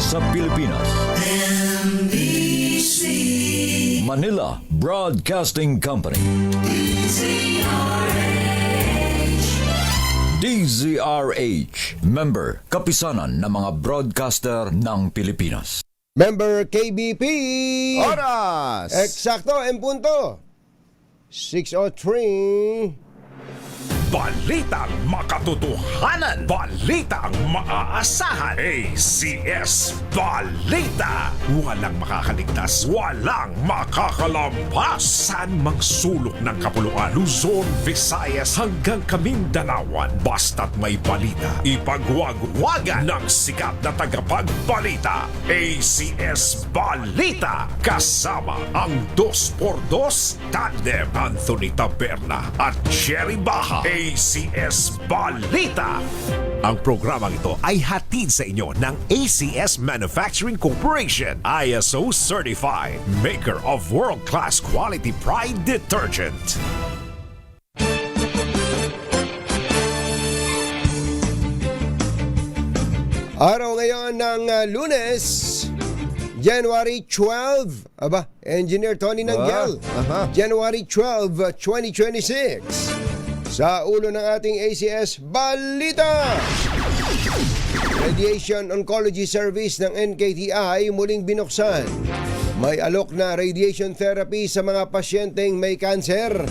sa Pilipinas. NBC Manila Broadcasting Company. DZRH, member, kapisanan ng mga broadcaster ng Pilipinas. Member KBP. Oras! Eksakto, en punto. 6:03. Balitang makatotohanan. Balitang maaasahan. ACS Balita. Walang makakaligtas. Walang makakalampas. Saan mang sulok ng kapuluan. Luzon, Visayas hanggang Kamindanawan. Basta't may balita. Ipagwagwagan ng sikat na tagapagbalita. ACS Balita. Kasama ang 2x2 tandem Anthony Taberna at Jerry Baha. ACS Balita. Ang programang ito ay hatid sa inyo ng ACS Manufacturing Corporation, ISO certified, maker of world-class quality Pride detergent. Araw ngayon ng Lunes, January 12. Aba, Engineer Tony Nanggel. January 12, 2026. Sa ulo ng ating ACS Balita. Radiation Oncology Service ng NKTI muling binuksan. May alok na radiation therapy sa mga pasyenteng may kanser.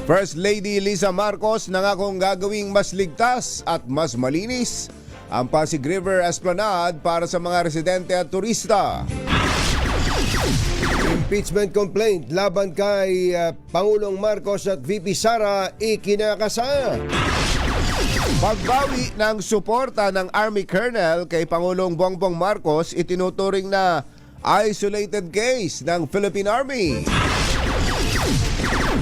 First Lady Lisa Marcos nangakong gagawing mas ligtas at mas malinis ang Pasig River Esplanade para sa mga residente at turista. Impeachment complaint laban kay Pangulong Marcos at VP Sara ikinakasa. Pagbawi ng suporta ng Army Colonel kay Pangulong Bongbong Marcos itinuturing na isolated case ng Philippine Army.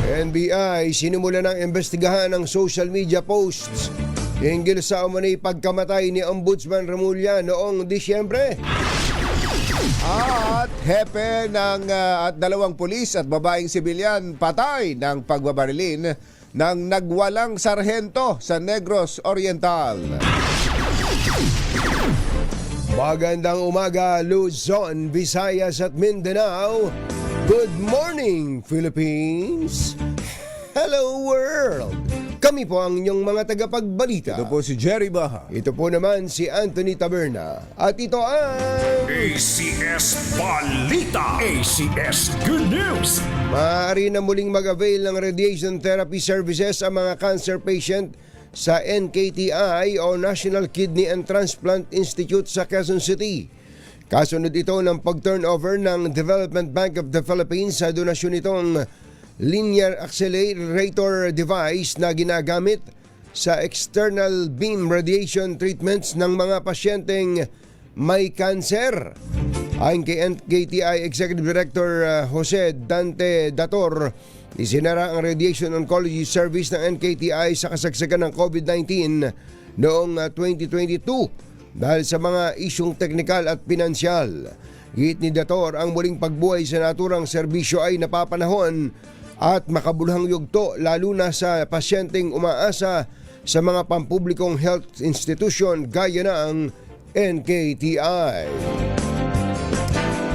NBI sinimula ng investigahan ng social media posts hinggil sa umanay pagkamatay ni Ombudsman Remulla noong Disyembre. At hepe ng at dalawang pulis at babaeng sibilyan patay ng pagbabarilin ng nagwalang sarhento sa Negros Oriental. Magandang umaga, Luzon, Visayas at Mindanao. Good morning, Philippines. Hello, world. Kami po ang inyong mga tagapagbalita. Ito po si Jerry Baha. Ito po naman si Anthony Taberna. At ito ang ACS Balita. ACS Good News. maaari na muling mag-avail ng radiation therapy services ang mga cancer patient sa NKTI o National Kidney and Transplant Institute sa Quezon City. Kasunod ito ng pag-turnover ng Development Bank of the Philippines sa donasyon itong linear accelerator device na ginagamit sa external beam radiation treatments ng mga pasyenteng may kanser. Ayon kay NKTI Executive Director Jose Dante Dator, isinara ang Radiation Oncology Service ng NKTI sa kasagsagan ng COVID-19 noong 2022 dahil sa mga isyong teknikal at pinansyal. Higit ni Dator, ang muling pagbuhay sa naturang serbisyo ay napapanahon at makabuluhang yugto lalo na sa pasyenteng umaasa sa mga pampublikong health institution gaya ng NKTI.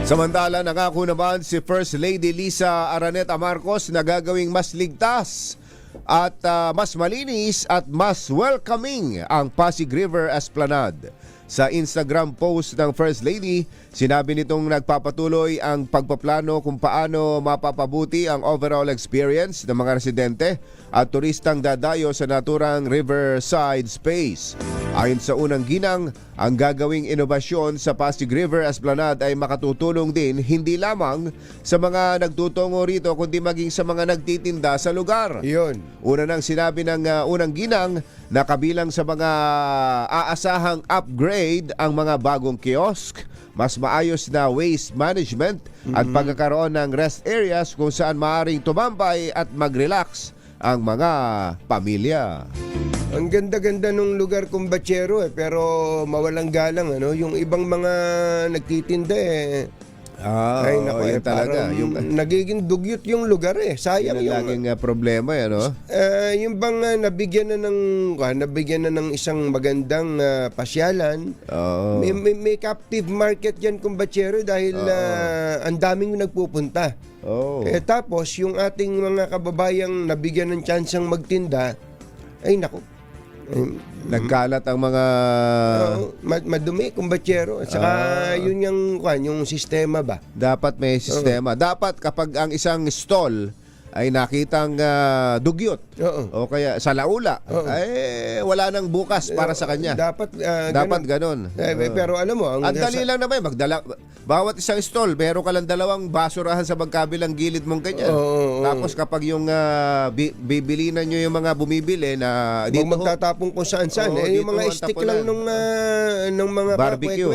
Samantala, nangako naman si First Lady Lisa Araneta Marcos na gagawing mas ligtas at mas malinis at mas welcoming ang Pasig River Esplanade. Sa Instagram post ng First Lady, sinabi nitong nagpapatuloy ang pagpaplano kung paano mapapabuti ang overall experience ng mga residente at turistang dadayo sa naturang riverside space. Ayon sa unang ginang, ang gagawing inobasyon sa Pasig River Esplanade ay makatutulong din hindi lamang sa mga nagtutungo rito kundi maging sa mga nagtitinda sa lugar. Iyon. Una nang sinabi ng unang ginang na kabilang sa mga aasahang upgrade ang mga bagong kiosk, mas maayos na waste management at pagkakaroon ng rest areas kung saan maaaring tumambay at mag-relax ang mga pamilya. Ang ganda-ganda nung lugar kong Bachero pero mawalang galang ano, yung ibang mga nagtitinda Ay, naku, yun talaga. parang Yung nagiging dugyot yung lugar eh. Sayang yun ang laging problema yan, no? yung bang nabigyan na ng isang magandang pasyalan. Oo. May captive market yan, kumbachero, dahil ang daming nagpupunta. Oh. Tapos yung ating mga kababayang nabigyan ng tsansang magtinda, ay naku. Nagkalat ang mga Madumi, kumbachero. At saka yun yung sistema ba? dapat may sistema. Dapat kapag ang isang stall ay nakitang dugyot o kaya sa laula, ay wala nang bukas para sa kanya. Dapat ganon. Pero alam mo, Ang dali lang naman, bawat isang stall, meron ka lang dalawang basurahan sa magkabilang gilid mong ganyan. Tapos kapag yung bibilinan nyo yung mga bumibili na dito magtatapong kung saan-saan. Yung mga stick lang nung mga barbecue.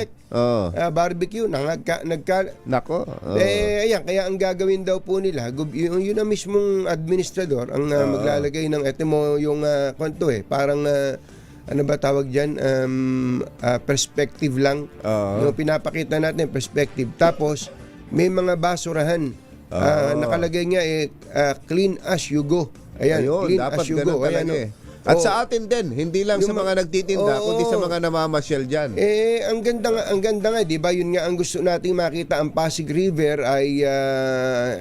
Barbecue, Nako. Ayan, kaya ang gagawin daw po nila, yun na mismong administrador ang maglalagay ng etimo yung kwanto parang ano ba tawag dyan, perspective lang. Yung pinapakita natin, perspective. Tapos, may mga basurahan. Nakalagay nga clean as you go. Ayan, ayun, clean dapat as you ganun go. talaga Ayan, At sa atin din, hindi lang sa mga nagtitinda, kundi sa mga namamasyal dyan. Ang ganda nga, di ba? Yun nga ang gusto nating makita. Ang Pasig River ay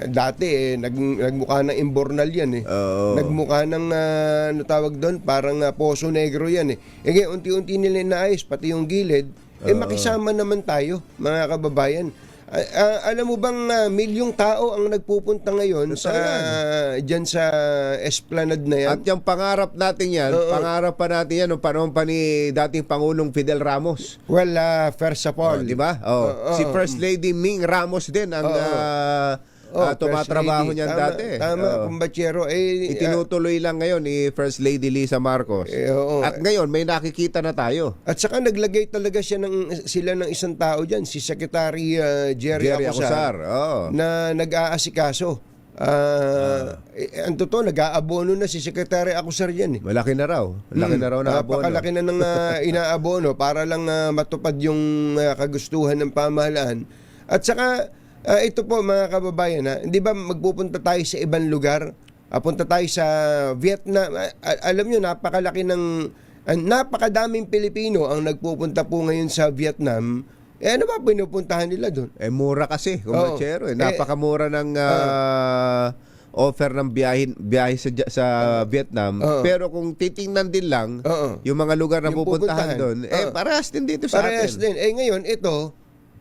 dati nagmukha ng imbornal yan Nagmukha ng ano tawag doon, parang Poso Negro yan ngayon unti-unti nila inaayos, pati yung gilid. Makisama naman tayo, mga kababayan. Alam mo bang milyong tao ang nagpupunta ngayon dyan sa Esplanade na yan? At yung pangarap natin yan, pangarap pa natin yan nung panahon pa ni dating Pangulong Fidel Ramos. Well, first of all, di ba? Si First Lady Ming Ramos din ang tumatrabaho niyan dati. Tama, kumbachero. Itinutuloy lang ngayon ni First Lady Lisa Marcos. At ngayon, may nakikita na tayo. At saka naglagay talaga sila ng isang tao dyan, si Secretary Jerry Acosar, na nag-aasikaso. Ang totoo, nag-aabono na si Secretary Acosar dyan. Malaki na raw. Malaki na raw na abono. Napakalaki na ng inaabono para lang matupad yung kagustuhan ng pamahalaan. At saka, ito po mga kababayan, hindi ba magpupunta tayo sa ibang lugar? Punta tayo sa Vietnam. Alam nyo, napakadaming Pilipino ang nagpupunta po ngayon sa Vietnam. Ano ba pinupuntahan nila doon? Mura kasi, kumbachero. Napakamura ng offer ng biyahe sa Vietnam. Pero kung titingnan din lang, yung mga lugar na pupuntahan doon, parehas din dito sa atin. Parehas din. Ngayon, ito,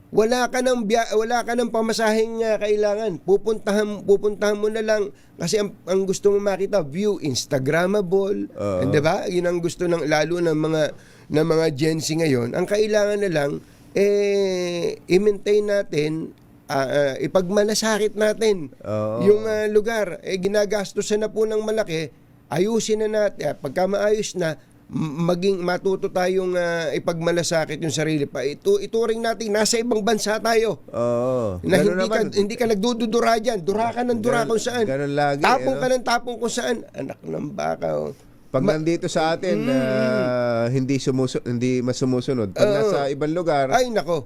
wala ka ng pamasaheng kailangan. Pupuntahan mo na lang kasi ang gusto mo makita, view Instagrammable. 'Di ba? 'Yun ang gusto lalo ng mga Gen Z ngayon. Ang kailangan na lang i-maintain natin, ipagmalasakit natin yung lugar. Ginagastusan na po ng malaki, ayusin na natin. Pagka maayos na, matuto tayong ipagmalasakit yung sarili pa. Ituring natin nasa ibang bansa tayo. Na hindi ka nagdududura diyan. Dura ka ng dura kung saan. Lagi, tapong ka ng tapong kung saan. Anak ng baka. Pag nandito sa atin, hindi masumusunod. Pag nasa ibang lugar, ay nako.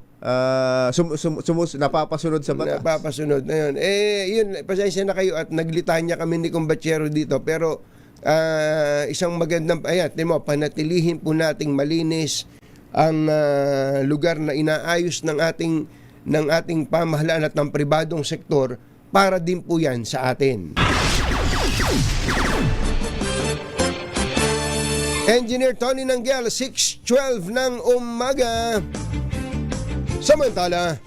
Napapasunod sa batas. Napapasunod na yun. Yun, pasensya na kayo at naglitanya kami ni Kumbachero dito. Pero isang magandang panatilihin po nating malinis ang lugar na inaayos ng ating pamahalaan at ng pribadong sektor para din po yan sa atin. Engineer Tony Nanggel, 6:12 ng umaga. Samantala,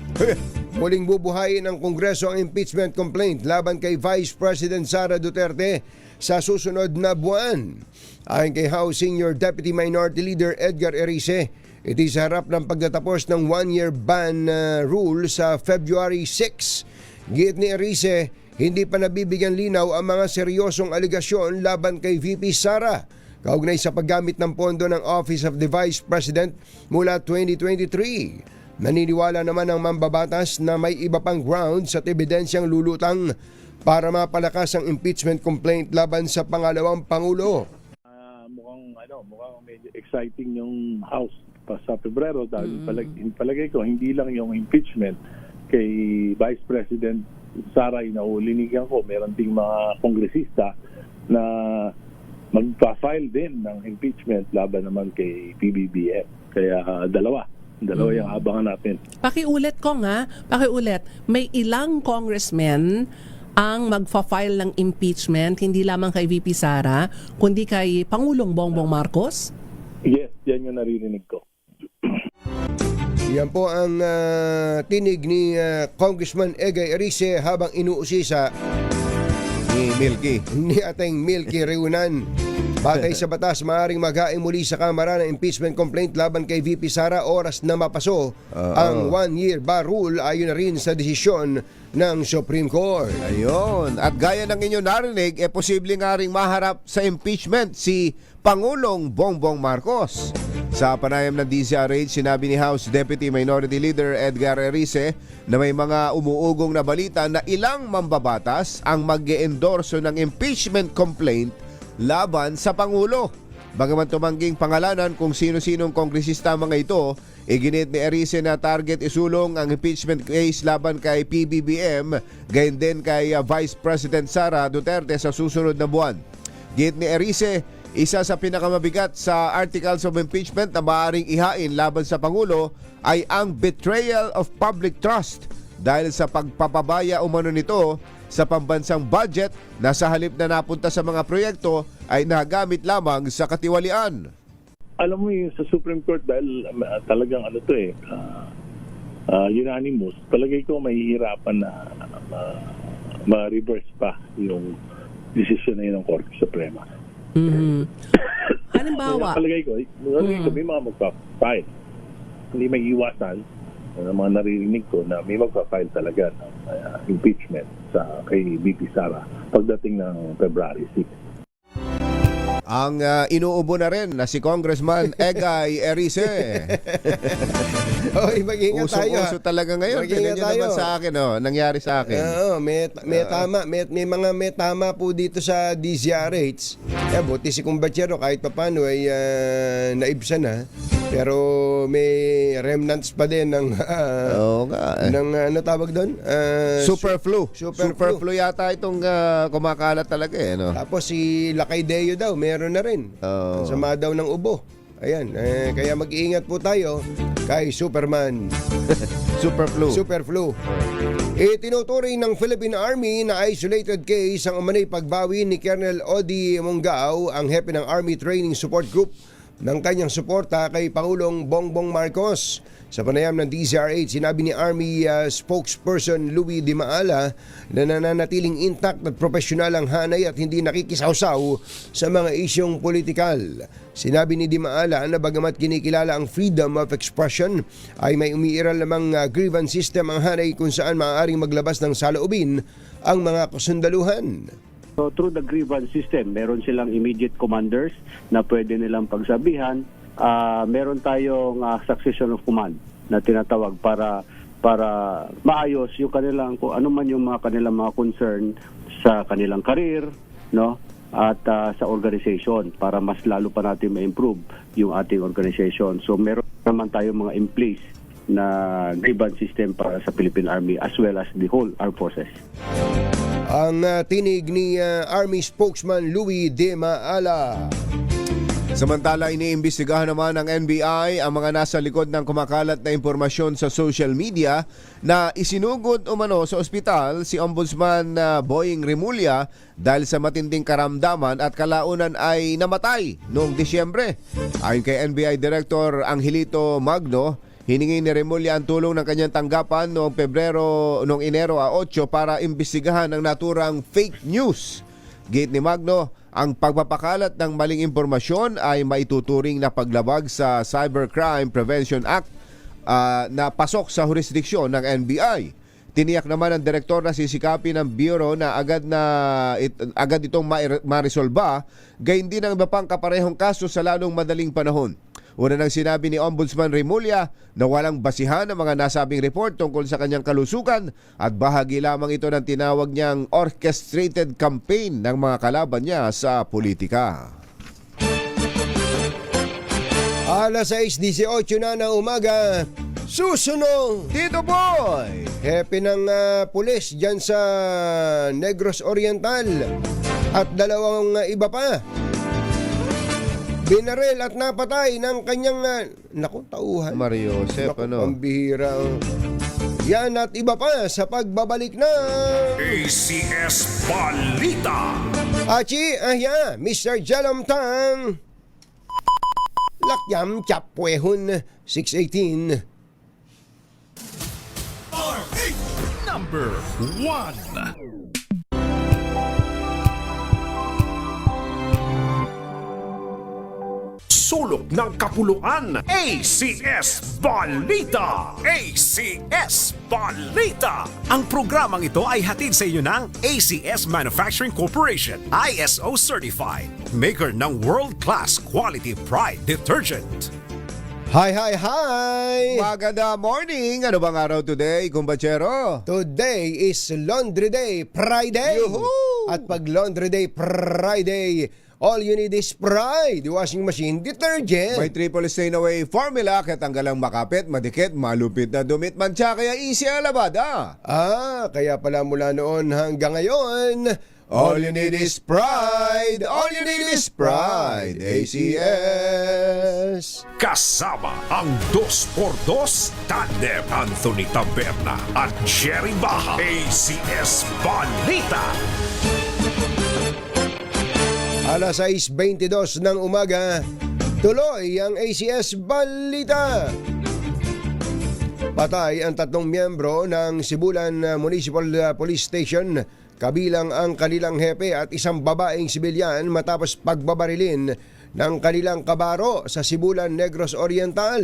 muling bubuhayin ng Kongreso ang impeachment complaint laban kay Vice President Sara Duterte sa susunod na buwan. Ayon kay House Senior Deputy Minority Leader Edgar Erice, ito sa harap ng pagtatapos ng 1-year ban rule sa February 6. Giit ni Erice, hindi pa nabibigyan linaw ang mga seryosong aligasyon laban kay VP Sara kaugnay sa paggamit ng pondo ng Office of the Vice President mula 2023. Naniniwala naman ang mambabatas na may iba pang grounds at ebidensyang lulutang para mapalakas ang impeachment complaint laban sa pangalawang Pangulo. Mukhang medyo exciting yung House pa sa Pebrero dahil palagay ko hindi lang yung impeachment kay Vice President Sara, inaulinigan ko, meron ding mga kongresista na magpa-file din ng impeachment laban naman kay PBBM. Kaya dalawa yung abangan natin. Pakiulit ko nga, may ilang congressmen ang magfa-file ng impeachment, hindi lamang kay VP Sara, kundi kay Pangulong Bongbong Marcos? Yes, yan yung naririnig ko. Yan po ang tinig ni Congressman Egay Erice habang inuusisa Ni Milky. ni ating Milky Reunan. Batay sa batas, maaaring maghain muli sa Kamara ng impeachment complaint laban kay VP Sara oras na mapaso ang 1-year bar rule ayon na rin sa desisyon ng Supreme Court. Ayun. At gaya ng inyong narinig, posible nga ring maharap sa impeachment si Pangulong Bongbong Marcos. Sa panayam ng DZRH, sinabi ni House Deputy Minority Leader Edgar Erice na may mga umuugong na balita na ilang mambabatas ang mag-e-endorso ng impeachment complaint laban sa Pangulo. Bagaman tumangging pangalanan kung sino-sinong kongresista mga ito, iginit ni Erice na target isulong ang impeachment case laban kay PBBM, gayon din kay Vice President Sara Duterte sa susunod na buwan. Git ni Erice, isa sa pinakamabigat sa articles of impeachment na maaaring ihain laban sa Pangulo ay ang betrayal of public trust dahil sa pagpapabaya umano nito sa pambansang budget na sa halip na napunta sa mga proyekto ay nagamit lamang sa katiwalian. Alam mo yung sa Supreme Court, dahil talagang unanimous, palagay ko mahihirapan na ma-reverse pa yung decision na yun ng Korte Suprema. Halimbawa, Palagay ko may mga magpa-file. Hindi may iwasan ng mga naririnig ko na may magpa-file talaga ng impeachment kay VP Sara pagdating ng February 6. Ang inuubo na rin na si Congressman Egay Erice. Oy, mag-ingat tayo. Uso talaga ngayon. Mag-ingat Tingnan nyo naman tayo. sa akin, nangyari sa akin. Oo, may tama po dito sa DZRH. Buti si Kumbachero kahit papano ay naibsan na. Pero may remnants pa din ng Oo nga. ng ano tawag doon? Superflu. Superflu. Superflu yata itong kumakalat talaga no? Tapos si Lakay Deo daw, meron na rin. Oo. Ang sama daw ng ubo. Ayan, kaya mag-iingat po tayo kay Superman. Superflu. Tinuturing ng Philippine Army na isolated case ang umanay pagbawi ni Colonel Odi Mongao, ang hepe ng Army Training Support Group, ng kanyang suporta kay Pangulong Bongbong Marcos. Sa panayam ng DZRH, sinabi ni Army spokesperson Louie Di Maala na nananatiling intact at profesional ang hanay at hindi nakikisawsaw sa mga isyong politikal. Sinabi ni Di Maala na bagamat kinikilala ang freedom of expression, ay may umiiral namang grievance system ang hanay kung saan maaaring maglabas ng saloobin ang mga kasundaluhan. So through the grievance system, meron silang immediate commanders na pwede nilang pagsabihan. Meron tayong succession of command na tinatawag para maayos yung kanilang, kung ano man yung kanilang mga concern sa kanilang career, no? At sa organization para mas lalo pa natin ma-improve yung ating organization. So meron naman tayong mga in place na grievance system para sa Philippine Army as well as the whole armed forces. Ang tinig ni Army spokesman Louie De Maala. Samantala, iniimbestigahan naman ng NBI ang mga nasa likod ng kumakalat na impormasyon sa social media na isinugod umano sa ospital si Ombudsman Boying Rimulya dahil sa matinding karamdaman at kalaunan ay namatay noong Disyembre. Ayon kay NBI Director Angelito Magno, hiningi ni Rimulya ang tulong ng kanyang tanggapan noong Enero 8 para imbestigahan ang naturang fake news. Gate ni Magno, ang pagpapakalat ng maling impormasyon ay maituturing na paglabag sa Cybercrime Prevention Act na pasok sa jurisdiksyon ng NBI. Tiniyak naman ng direktor na sisikapin ng Bureau na agad itong maresolba, gayon din ang iba pang kaparehong kaso sa lalong madaling panahon. Una nang sinabi ni Ombudsman Rimulya na walang basihan ang mga nasabing report tungkol sa kanyang kalusugan at bahagi lamang ito ng tinawag niyang orchestrated campaign ng mga kalaban niya sa politika. Alas 6:18 na ng umaga, susunod! Tito Boy! hepe ng pulis dyan sa Negros Oriental at dalawang iba pa. Binaril at napatay ng kanyang tauhan. Mario Josep, Ang bihira. Yan at iba pa sa pagbabalik na ACS Balita. Achi, Mr. Jalamtang. Lakyam Chapwehon 618. Number 1. Sulok ng Kapuluan, ACS Balita! ACS Balita! Ang programang ito ay hatid sa inyo ng ACS Manufacturing Corporation, ISO Certified, maker ng world-class quality Pride Detergent. Hi! Maganda morning! Ano bang araw today, kumbachero? Today is Laundry Day Friday. Yuhu! At pag Laundry Day Friday, all you need is Pride washing machine detergent. May triple stain away formula kaya tanggalang makapit, madikit, malupit na dumit, mancha, kaya easy ang labada. Kaya pala mula noon hanggang ngayon, all you need is Pride. All you need is Pride. ACS. Kasama ang 2x2 tandem Anthony Taberna at Jerry Baja. ACS Balita. Alas 6:22 ng umaga, tuloy ang ACS Balita. Patay ang 3 miyembro ng Sibulan Municipal Police Station, kabilang ang kanilang hepe at isang babaeng sibilyan matapos pagbabarilin ng kanilang kabaro sa Sibulan Negros Oriental.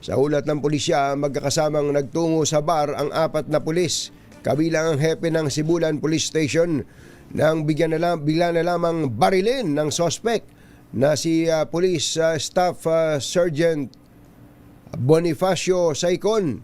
Sa ulat ng pulisya, magkakasamang nagtungo sa bar ang 4 na pulis, kabilang ang hepe ng Sibulan Police Station, nang bigla na lamang barilin ng sospek na si Police Staff Sergeant Bonifacio Saicon,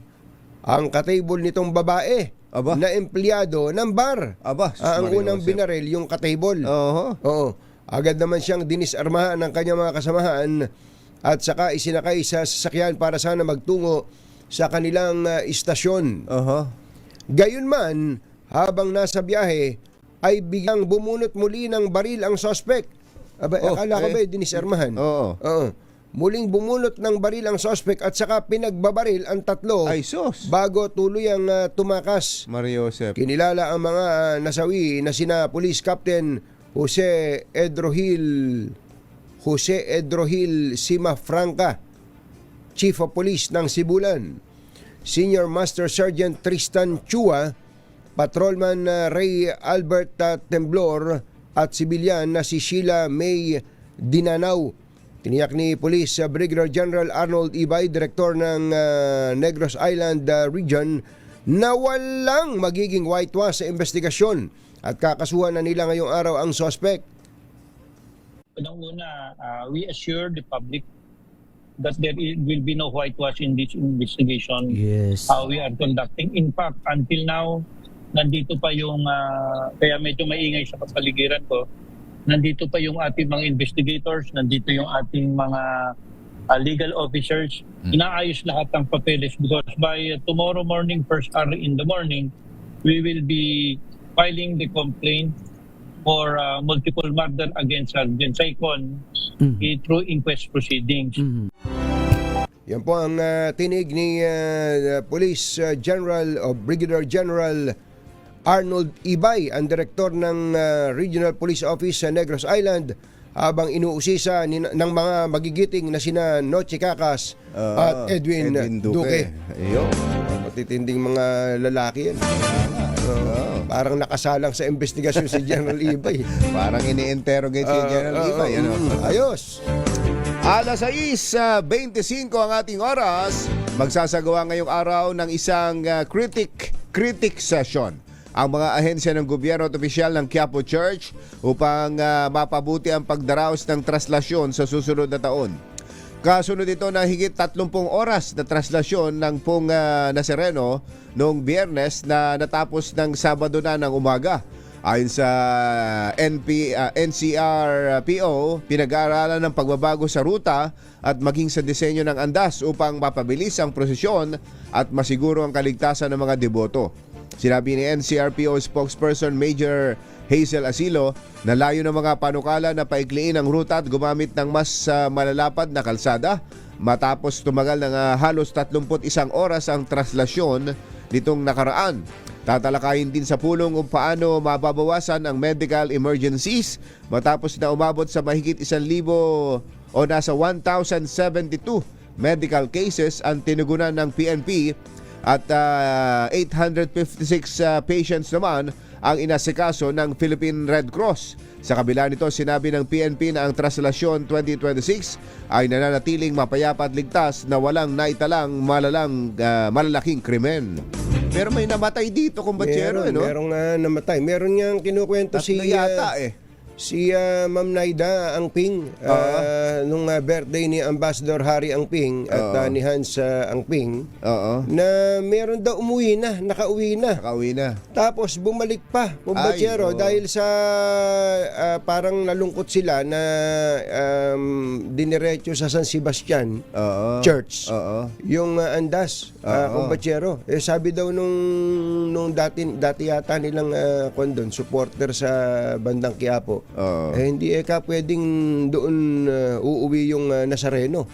ang katable nitong babae na empleyado ng bar. Ang unang binaril yung katable. Oo. Agad naman siyang dinisarmahan ng kanyang mga kasamahan at saka isinakay sa sasakyan para sana magtungo sa kanilang istasyon. Gayunman, habang nasa biyahe, ay biglang bumunot muli ng baril ang sospek. Akala ko ba dinisarmahan? Oo. Muling bumunot ng baril ang sospek at saka pinagbabaril ang 3 Ay, sus! bago tuluyang tumakas. Mario Josep. Kinilala ang mga nasawi na sina Police Captain Jose Edrohil Simafranca, Chief of Police ng Sibulan, Senior Master Sergeant Tristan Chua, Patrolman Ray Albert Temblor at sibilyan na si Sheila May Dinanaw. Tiniyak ni Police Brigadier General Arnold Ibay, Direktor ng Negros Island Region, na walang magiging whitewash sa investigasyon at kakasuhan na nila ngayong araw ang suspect. Unang-una, we assure the public that there will be no whitewash in this investigation. Yes. We are conducting. In fact, until now, nandito pa yung, kaya medyo maingay sa kapaligiran ko, nandito pa yung ating mga investigators, nandito yung ating mga legal officers. Inaayos lahat ng papeles because by tomorrow morning, first hour in the morning, we will be filing the complaint for multiple murder against Sergeant Saicon through inquest proceedings. Yan po ang tinig ni Police General o Brigadier General Arnold Ibay, ang direktor ng Regional Police Office sa Negros Island, habang inuusisa ng mga magigiting na sina Noche Cacas at Edwin Duque. Matitinding mga lalaki yan. Parang nakasalang sa investigasyon si General Ibay. Parang ini-interrogate si General Ibay. Ayos. Alas 6:25 ang ating oras. Magsasagawa ngayong araw ng isang critic session ang mga ahensya ng gobyerno at opisyal ng Quiapo Church upang mapabuti ang pagdaraos ng traslasyon sa susunod na taon. Kasunod ito na higit 30 oras na traslasyon ng Pong Nazareno noong Biyernes na natapos ng Sabado na ng umaga. Ayon sa NCRPO, pinag-aaralan ng pagbabago sa ruta at maging sa disenyo ng andas upang mapabilis ang prosesyon at masiguro ang kaligtasan ng mga deboto. Sinabi ni NCRPO spokesperson Major Hazel Asilo na layo ng mga panukala na paikliin ang ruta at gumamit ng mas malalapad na kalsada matapos tumagal ng halos 31 oras ang traslasyon nitong nakaraan. Tatalakayin din sa pulong kung paano mababawasan ang medical emergencies matapos na umabot sa mahigit 1,000 o nasa 1,072 medical cases ang tinugunan ng PNP at 856 patients naman ang inasikaso ng Philippine Red Cross. Sa kabila nito, sinabi ng PNP na ang traslasyon 2026 ay nananatiling mapayapa at ligtas na walang naitalang malalaking krimen. Pero may namatay dito, kumbatsero, no? Merong namatay. Meron niyang kinukwento Tatlo yata si Ma'am Naida Angping nung birthday ni Ambassador Harry Angping at ni Hans Angping na meron daw nakauwi na. Tapos bumalik pa, kumbatsero, dahil sa parang nalungkot sila na diniretso sa San Sebastian Church yung andas, kumbatsero. Sabi daw nung dati yata nilang kondon, supporter sa bandang Quiapo, hindi pwedeng doon uuwi yung Nazareno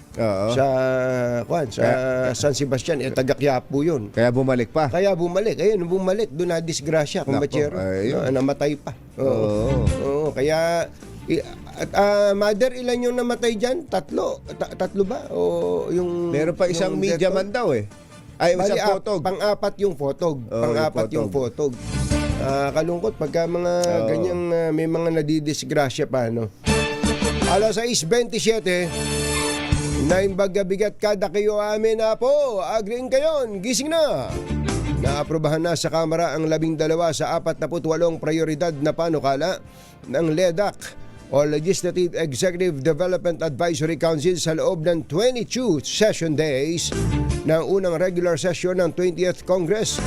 sa San Sebastian, taga Quiapo yun. Kaya bumalik pa. Ayun, bumalik, doon na disgrasya, kumbachero. Namatay pa. Kaya Mother, ilan yung namatay dyan? Tatlo ba? O yung meron pa isang media man daw isang photog. Pang-apat yung photog. Yung photog. Kalungkot pagka mga ganyang may mga nadidisgrasya pa, no? Alas 6:27, naimbaga-bigat kada kayo amin na po. Agreeing kayon, gising na. Naaprobahan na sa Kamara ang 12 sa 48 prioridad na panukala ng LEDAC o Legislative Executive Development Advisory Council sa loob ng 22 session days ng unang regular session ng 20th Congress.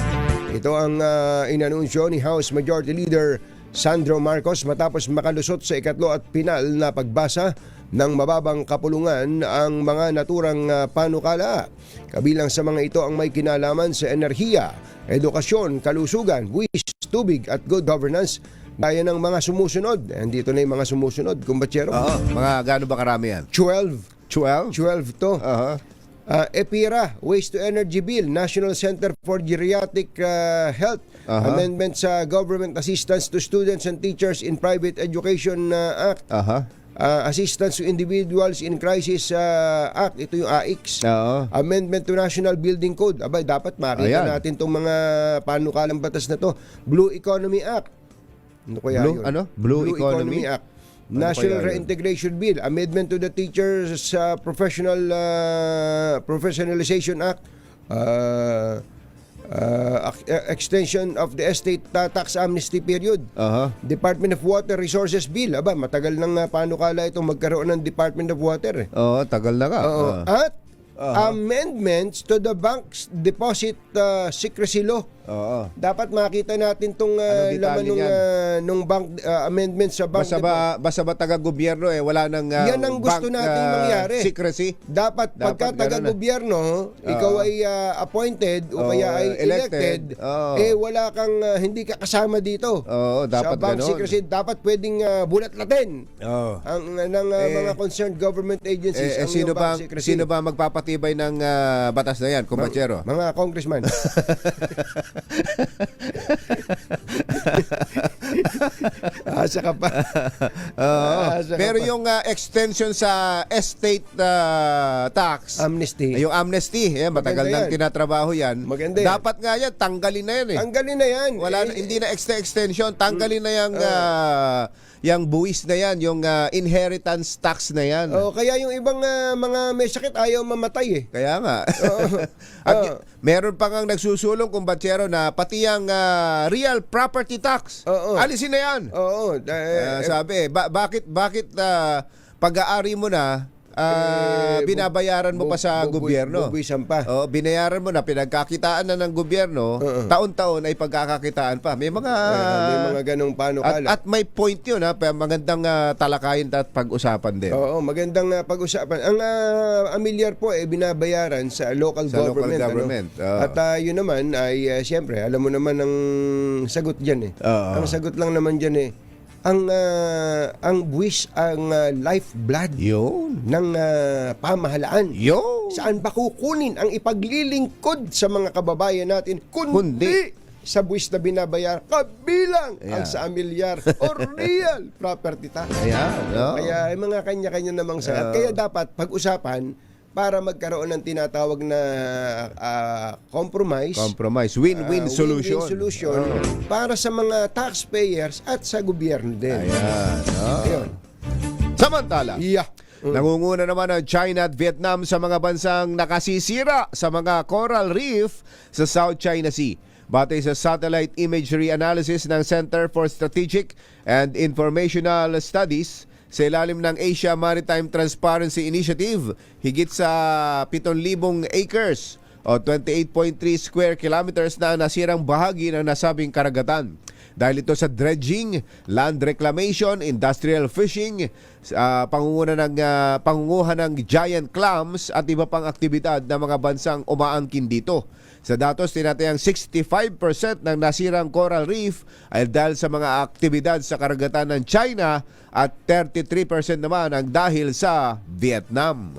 Ito ang inanunsyo ni House Majority Leader Sandro Marcos matapos makalusot sa ikatlo at pinal na pagbasa ng mababang kapulungan ang mga naturang panukala. Kabilang sa mga ito ang may kinalaman sa enerhiya, edukasyon, kalusugan, buwis, tubig at good governance. Gaya ng mga sumusunod. Andito na yung mga sumusunod, kumbatsero. Mga gaano ba karami yan? 12 to. EPIRA, Waste to Energy Bill, National Center for Geriatric Health, Amendment sa Government Assistance to Students and Teachers in Private Education Act, Assistance to Individuals in Crisis Act, ito yung AICS, Amendment to National Building Code. Abay, dapat makita natin itong mga panukalang batas na to. Blue Economy Act. Ano kaya yun? Blue Economy Act. National Reintegration Bill, Amendment to the Teachers Professionalization Act, Extension of the Estate Tax Amnesty Period, Department of Water Resources Bill. Aba, matagal nang panukala itong magkaroon ng Department of Water. Tagal na nga. At amendments to the Bank's Deposit Secrecy Law. Dapat makita natin itong laman nung bank amendments sa bank. Basta ba taga-gobyerno wala nang yan ang gusto nating mangyari. Secrecy. Dapat pagka taga-gobyerno, ikaw ay appointed o kaya ay elected, wala kang hindi ka kasama dito. Dapat sa bank ganun. secrecy, dapat pwedeng bulat-latin ng mga concerned government agencies. Sino ba magpapatibay ng batas na yan, kumbatsero? Mga congressman. Asa ka pa. Pero yung extension sa estate tax, amnesty. Yung amnesty, matagal nang tinatrabaho yan. Maganda yan. Dapat nga yan, tanggalin na yan Tanggalin na yan. Hindi na extension, tanggalin na yung buwis na yan, yung inheritance tax na yan. Kaya yung ibang mga may sakit ayaw mamatay Kaya nga. At meron pa ngang nagsusulong kumbatsero na pati yung real property tax. Alisin na yan. Sabi, bakit pag-aari mo na, binabayaran mo pa sa gobyerno. Bubuisan pa. Oh, binayaran mo na, pinagkakitaan na ng gobyerno, taon-taon ay pagkakakitaan pa. May mga May mga ganong panukala. at may point 'yun ha, magandang talakayin at pag-usapan din. Oo, magandang pag-usapan. Ang amilyar po binabayaran sa local Sa local government. government, oo. At yun naman ay siyempre, alam mo naman ang sagot diyan Oo. Ang sagot lang naman diyan ang buwis, ang lifeblood Yun. ng pamahalaan. Yun. Saan ba kukunin ang ipaglilingkod sa mga kababayan natin kundi sa buwis na binabayar kabilang ang Ayan. sa amilyar o real property tax. Ayan. No? Kaya ay mga kanya-kanya namang sagot. Kaya dapat pag-usapan para magkaroon ng tinatawag na compromise. Win-win solution. Win-win solution para sa mga taxpayers at sa gobyerno din. Ayan. Ayun. Samantala, Yeah. nangunguna naman ang China at Vietnam sa mga bansang nakasisira sa mga coral reef sa South China Sea. Batay sa satellite imagery analysis ng Center for Strategic and Informational Studies, sa ilalim ng Asia Maritime Transparency Initiative, higit sa 7,000 acres o 28.3 square kilometers na nasirang bahagi ng nasabing karagatan. Dahil ito sa dredging, land reclamation, industrial fishing, pangunguha ng giant clams at iba pang aktibidad ng mga bansang umaangkin dito. Sa datos, tinatayang 65% ng nasirang coral reef ay dahil sa mga aktibidad sa karagatan ng China at 33% naman ang dahil sa Vietnam.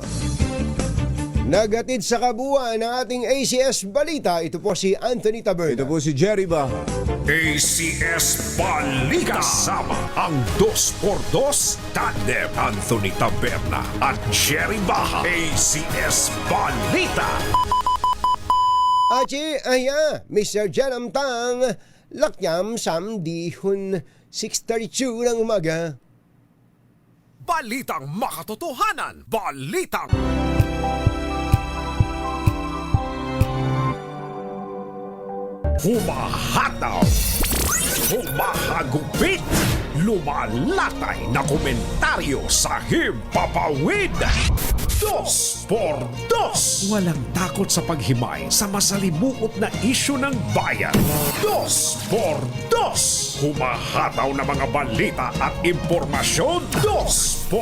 Nagatid sa kabuuan ng ating ACS Balita, ito po si Anthony Taberna. Ito po si Jerry Baha. ACS Balita kasama ang 2x2 Tandem Anthony Taberna at Jerry Baha. ACS Balita. Achi, Mr. Janam Tang, lakyam samdihun 6:32 ng umaga. Balitang makatotohanan. Balitang humahataw, humahagupit, lumalatay na komentaryo sa himpapawid. 2x2. Walang takot sa paghimay sa masalimuot na isyu ng bayan. 2x2. Humahataw na mga balita at impormasyon. 2x2.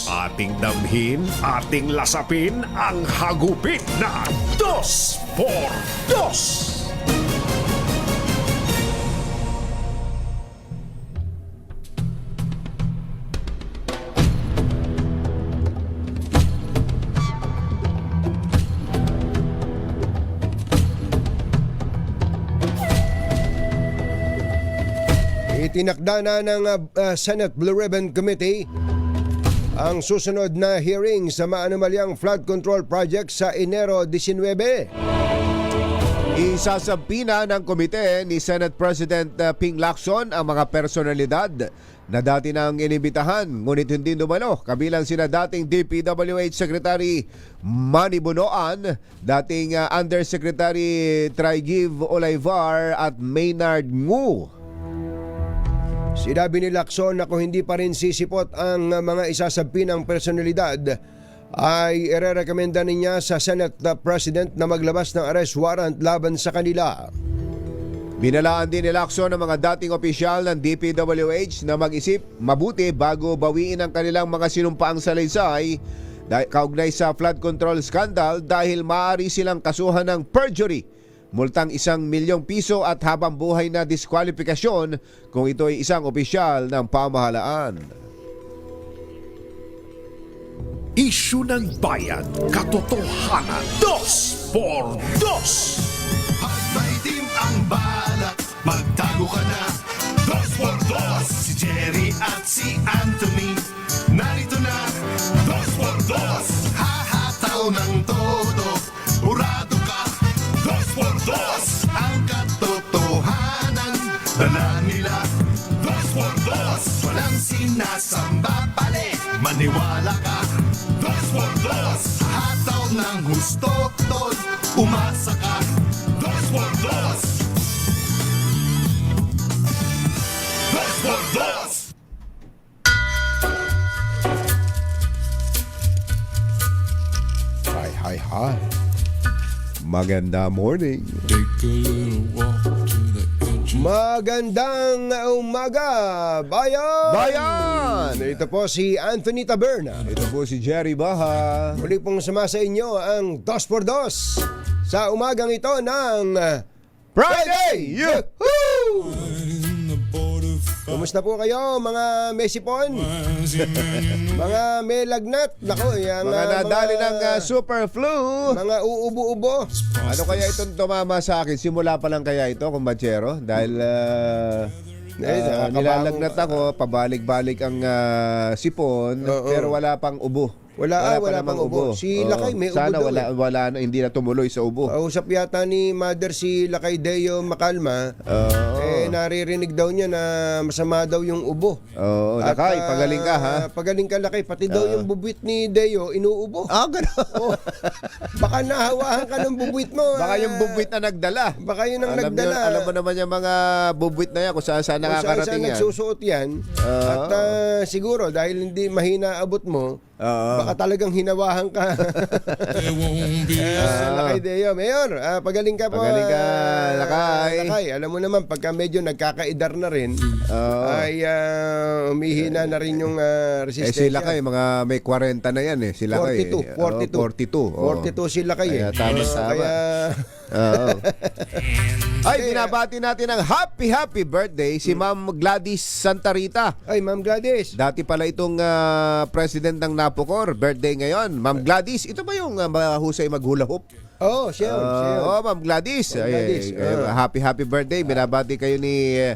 Ating damhin, ating lasapin ang hagupit na 2x2. Itinakda na ng Senate Blue Ribbon Committee ang susunod na hearing sa maanumalyang flood control project sa Enero 19. Isasampina ng komite ni Senate President Ping Lacson ang mga personalidad na dati nang inibitahan ngunit hindi dumalo, kabilang sina dating DPWH Secretary Manny Bonoan, dating Undersecretary Traigiv Olivar at Maynard Ngu. Sinabi ni Lacson na kung hindi pa rin sisipot ang mga isasampinang personalidad, ay irerekomenda niya sa Senate President na maglabas ng arrest warrant laban sa kanila. Binalaan din ni Lacson ang mga dating opisyal ng DPWH na mag-isip mabuti bago bawiin ang kanilang mga sinumpaang salaysay kaugnay sa flood control scandal dahil maaari silang kasuhan ng perjury, multang 1 milyong piso at habang buhay na diskwalifikasyon kung ito ay isang opisyal ng pamahalaan. Isyu ng bayan, katotohanan. 2x2. Pagmaitim ang balak, magtago ka na. 2x2. Si Jerry at si Anthony, narito na. 2x2. Hahataw ng todo, urado ka. 2x2. Ang katotohanan, dala nila. 2x2. Walang sinasamba pali, maniwala ka. 2x2. Hataw ng gusto, tol, umasa ka. 2x2. 2x2. Hi. Maganda morning. Magandang umaga, bayan! Bayan! Ito po si Anthony Taberna. Ito po si Jerry Baha. Muli pong sama sa inyo ang 2x2 sa umagang ito ng Friday! Yahoo! Kumusta po kayo mga mesipon? Mga may lagnat? Nako, yan, Mga nadali ng super flu. mga uubo-ubo. Ano kaya itong tumama sa akin? Simula pa lang kaya ito, kumbachero? Dahil nakakabangong- nilalagnat ako, pabalik-balik ang sipon, Oo. pero wala pang ubo. Wala pa pang namang ubo. Si Oo. Lakay may ubo Sana daw wala na, hindi na tumuloy sa ubo. Kausap yata ni Mother si Lakay Deo Macalma. Oo. Naririnig daw niya na masama daw yung ubo. Oo, At, Lakay, pagaling ka ha. Pagaling ka, Lakay. Pati daw yung bubuit ni Deo, inuubo. Gano'n. Oh, baka nahawahan ka ng bubuit mo. Baka yung bubuit na nagdala. Baka yun ang Alam nagdala. niyo- alam mo naman yung mga bubuit na yan kung saan Kung saan nakakarating yan. nagsusuot yan. At siguro, dahil hindi mahina abot mo, baka talagang hinawahan ka. Lakay Deo. Mayor, pagaling ka po. Pagaling ka, Lakay. Lakay, alam mo naman, pagka medyo nagkakaedar na rin, ay umihina na rin yung resistensya. Sila kay mga may 40 na yan eh. Sila kay 42. 42 sila kayo. Kaya tama. Kaya Oo. Ay, binabati natin ang happy birthday si Ma'am Gladys Santa Rita. ay, Ma'am Gladys. Dati pala itong president ng Napocor, birthday ngayon. Ma'am Gladys, ito ba yung mahusay maghula hoop? Oh, siya. Oo, Ma'am Gladys. Ma'am Gladys, Happy birthday. Binabati kayo ni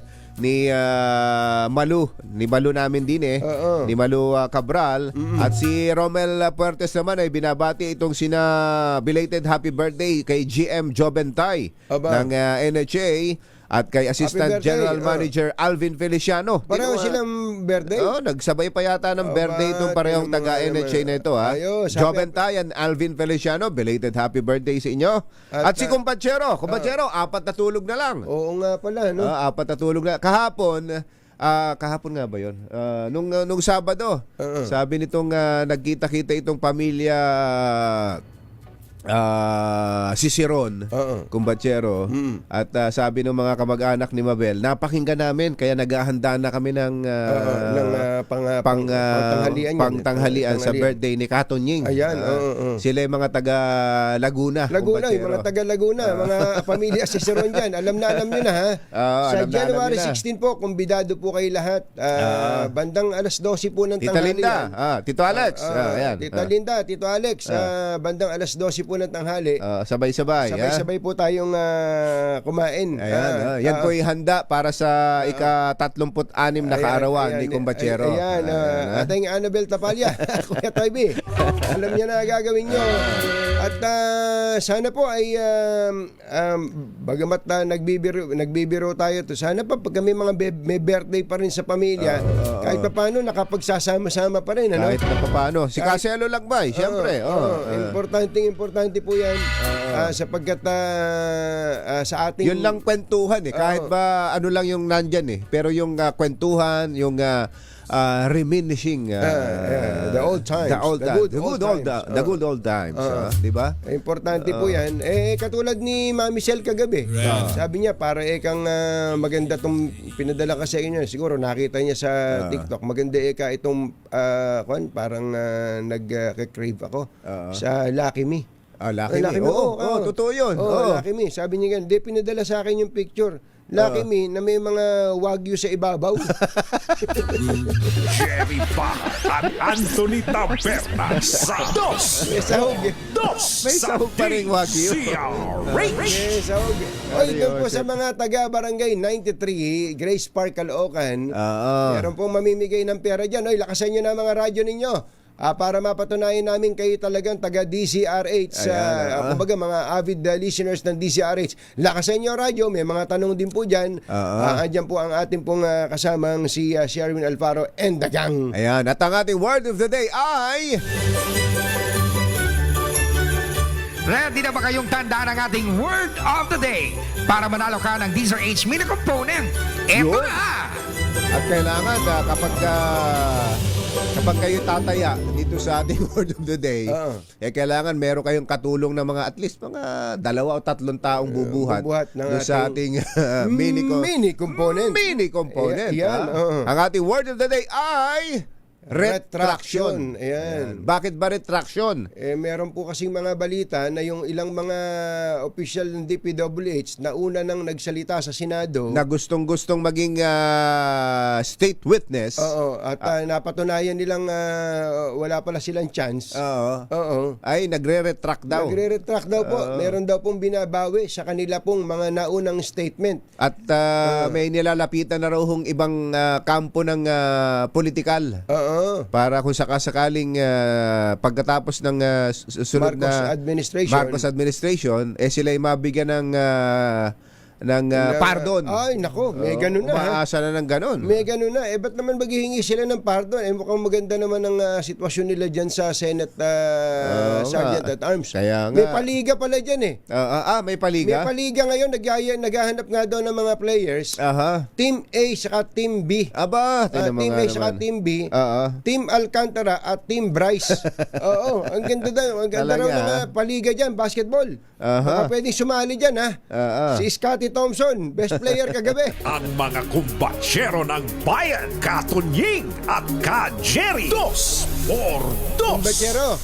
Malu. Ni Malu namin din eh. Oo. Ni Malu Cabral. At si Romel Puertes naman ay binabati itong belated happy birthday kay GM Jobentay Aba. ng NHA at kay Assistant birthday, General Manager Alvin Feliciano. Pareho Dito, silang birthday? nagsabay pa yata ng birthday itong parehong tingnan mo taga-NHA na ito ha. Ayos, happy- Jobentay and Alvin Feliciano, belated happy birthday sa inyo. At si Kumpachero, 4 na tulog na lang. Oo nga pala, no? 4 na tulog na. Kahapon nga ba yun? Nung Sabado, sabi nitong nagkita-kita itong pamilya Sisiron, Kumbachero, at sabi ng mga kamag-anak ni Mabel, napakinggan namin kaya naghahanda na kami ng pangtanghalian sa birthday ni Katonying. Ayan, Sila yung mga taga Laguna. Laguna, yung Kumbachero. mga taga Laguna, mga pamilya Ciceron dyan. Alam na nyo na ha. Sa alam na January nyo na. 16 po, kumbidado po kayo lahat. Bandang alas 12 po ng Tita tanghali. Linda, Tito Alex. Ayan. Tita Linda, Tito Alex, bandang alas 12 po ng tanghali. Sabay-sabay. Sabay-sabay po tayong kumain. Ayan, yan po ay handa para sa ika-36 na kaarawan ni Kumbachero. Ayan, ating Annabel Tapalya, Kuya Toybi. Alam niya na gagawin nyo. At sana po ay bagamat nagbibiro tayo to, sana pa pag kami mga may birthday pa rin sa pamilya, kahit pa paano nakapagsasama-sama pa rin. Ano? Kahit na paano. Si Caselo lang ba? Siyempre. Importante po yan sapagkat sa ating... Yun lang kwentuhan eh. Kahit ba ano lang yung nandyan eh. Pero yung kwentuhan, yung reminiscing the old times. The good old times. Di ba? Importante po yan. Katulad ni Mami Sel kagabi. Sabi niya, para kang maganda itong pinadala ka sa inyo. Siguro nakita niya sa TikTok. Maganda itong parang nag-crave ako sa Lucky Me. Lucky Me. Oo, totoo yun. Lucky Me. Sabi niya ganun. Pinadala sa akin yung picture. Lucky Me na may mga wagyu sa ibabaw. Jerry Baha at Anthony Taberna sa May sahog eh. May sahog pa rin Wagyu. May sahog. Oy, doon po sa mga taga-barangay 93, Grace Park, Caloocan, meron pong mamimigay ng pera dyan. Oy, lakasan nyo na mga radyo ninyo. Para mapatunayan namin kayo talagang taga DCRH. Kumbaga mga avid listeners ng DCRH. Lakasan nyo radyo, may mga tanong din po dyan. Andyan po ang ating pong kasamang si Sherwin Alfaro and the gang. Ayan, at ang ating word of the day ay... Ready na ba kayong tandaan ang ating word of the day para manalo ka ng DZRH mini component? Eto na! At kailangan kapag kayo tataya dito dito sa ating word of the day, kailangan meron kayong katulong ng mga at least mga 2 o 3 taong bubuhat ng doon sa ating mini component. Mini component. Yan, Ang ating word of the day ay retraction. Ayan. Bakit ba retraction? Meron po kasing mga balita na yung ilang mga official ng DPWH na una nang nagsalita sa Senado Na gustong-gustong maging state witness. at napatunayan nilang wala pala silang chance. Oo. Ay, nagre-retract daw. Nagre-retract daw po. Meron daw pong binabawi sa kanila pong mga naunang statement. At may nilalapitan na raw hong ibang kampo ng politikal. Para kung sakasakaling pagkatapos ng susunod Marcos administration, sila'y mabigyan ng pardon. Ay, nako, may ganun na. Umaasa na ng ganun. May ganun na. Ba't naman maghihingi sila ng pardon? Mukhang maganda naman ang sitwasyon nila dyan sa Senate Sergeant at Arms. Kaya nga. May paliga pala dyan May paliga? May paliga ngayon. Naghahanap nga daw ng mga players. Team A saka Team B. Aba, Team A saka Team B. Team Alcantara at Team Bryce. Ang ganda daw. Ang ganda raw ng paliga dyan. Basketball. Baka pwedeng sumali dyan, Si Scottie Thompson, best player kagabi. Ang mga kumbatsero ng bayan, Katunying at Ka-Jerry. 2 por 2. Kumbachero,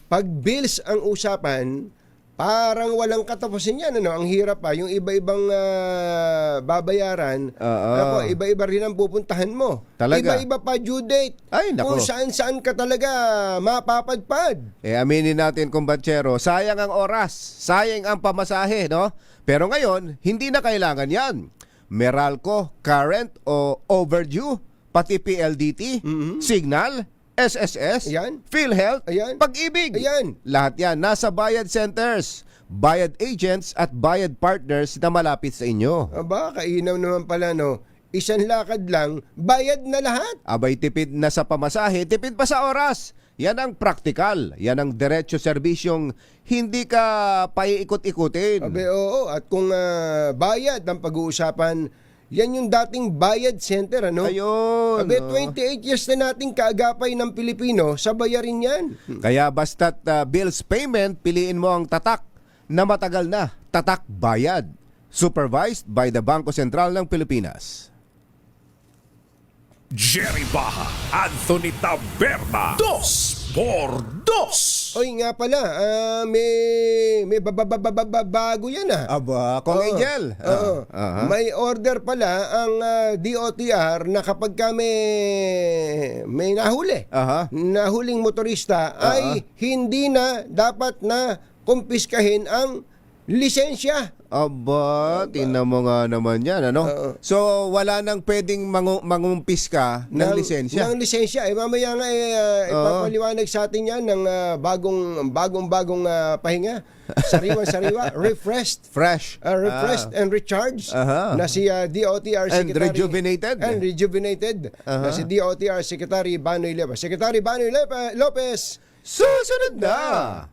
pag bills ang usapan, parang walang katapusin yan. Ang hirap pa. Yung iba-ibang babayaran, iba-iba rin ang pupuntahan mo. Talaga? Iba-iba pa due date. Ay, nako. Kung saan-saan ka talaga mapapadpad. Aminin natin, kumbatsero, sayang ang oras, sayang ang pamasahe, no? Pero ngayon, hindi na kailangan yan. Meralco, current o overdue, pati PLDT, Signal, SSS, Ayan. PhilHealth, Ayan. Pag-ibig. Ayan. Lahat yan nasa bayad centers, bayad agents at bayad partners na malapit sa inyo. Aba, kainaw naman pala, no? Isang lakad lang, bayad na lahat. Abay, tipid na sa pamasahe, tipid pa sa oras. Yan ang practical. Yan ang diretso serbisyong hindi ka paiikot-ikutin. Abe, oo. At kung bayad ang pag-uusapan, yan yung dating bayad center, ano? Ayun. Abe, 28 years na nating kaagapay ng Pilipino sa bayarin yan. Kaya basta't bills payment, piliin mo ang tatak na matagal na. Tatak Bayad. Supervised by the Bangko Sentral ng Pilipinas. Jerry Baha, Anthony Taberna. 2 por 2. Oy, nga pala, may bago yan, Aba, Kong Angel. May order pala ang DOTR na kapag ka may nahuli, nahuling motorista, ay hindi na dapat na kumpiskahin ang lisensya. Aba, tinan mo nga naman yan, ano? So, wala nang pwedeng mangumpis ka ng lisensya. Ng lisensya. Mamaya nga, ipapaliwanag sa atin yan ng bagong pahinga. Sariwa-sariwa. Refreshed. Fresh. Refreshed and recharged. Na si DOTR And Secretary. rejuvenated. And rejuvenated. Na si DOTR Secretary Banoy Lopez. Secretary Banoy Lopez. Susunod na!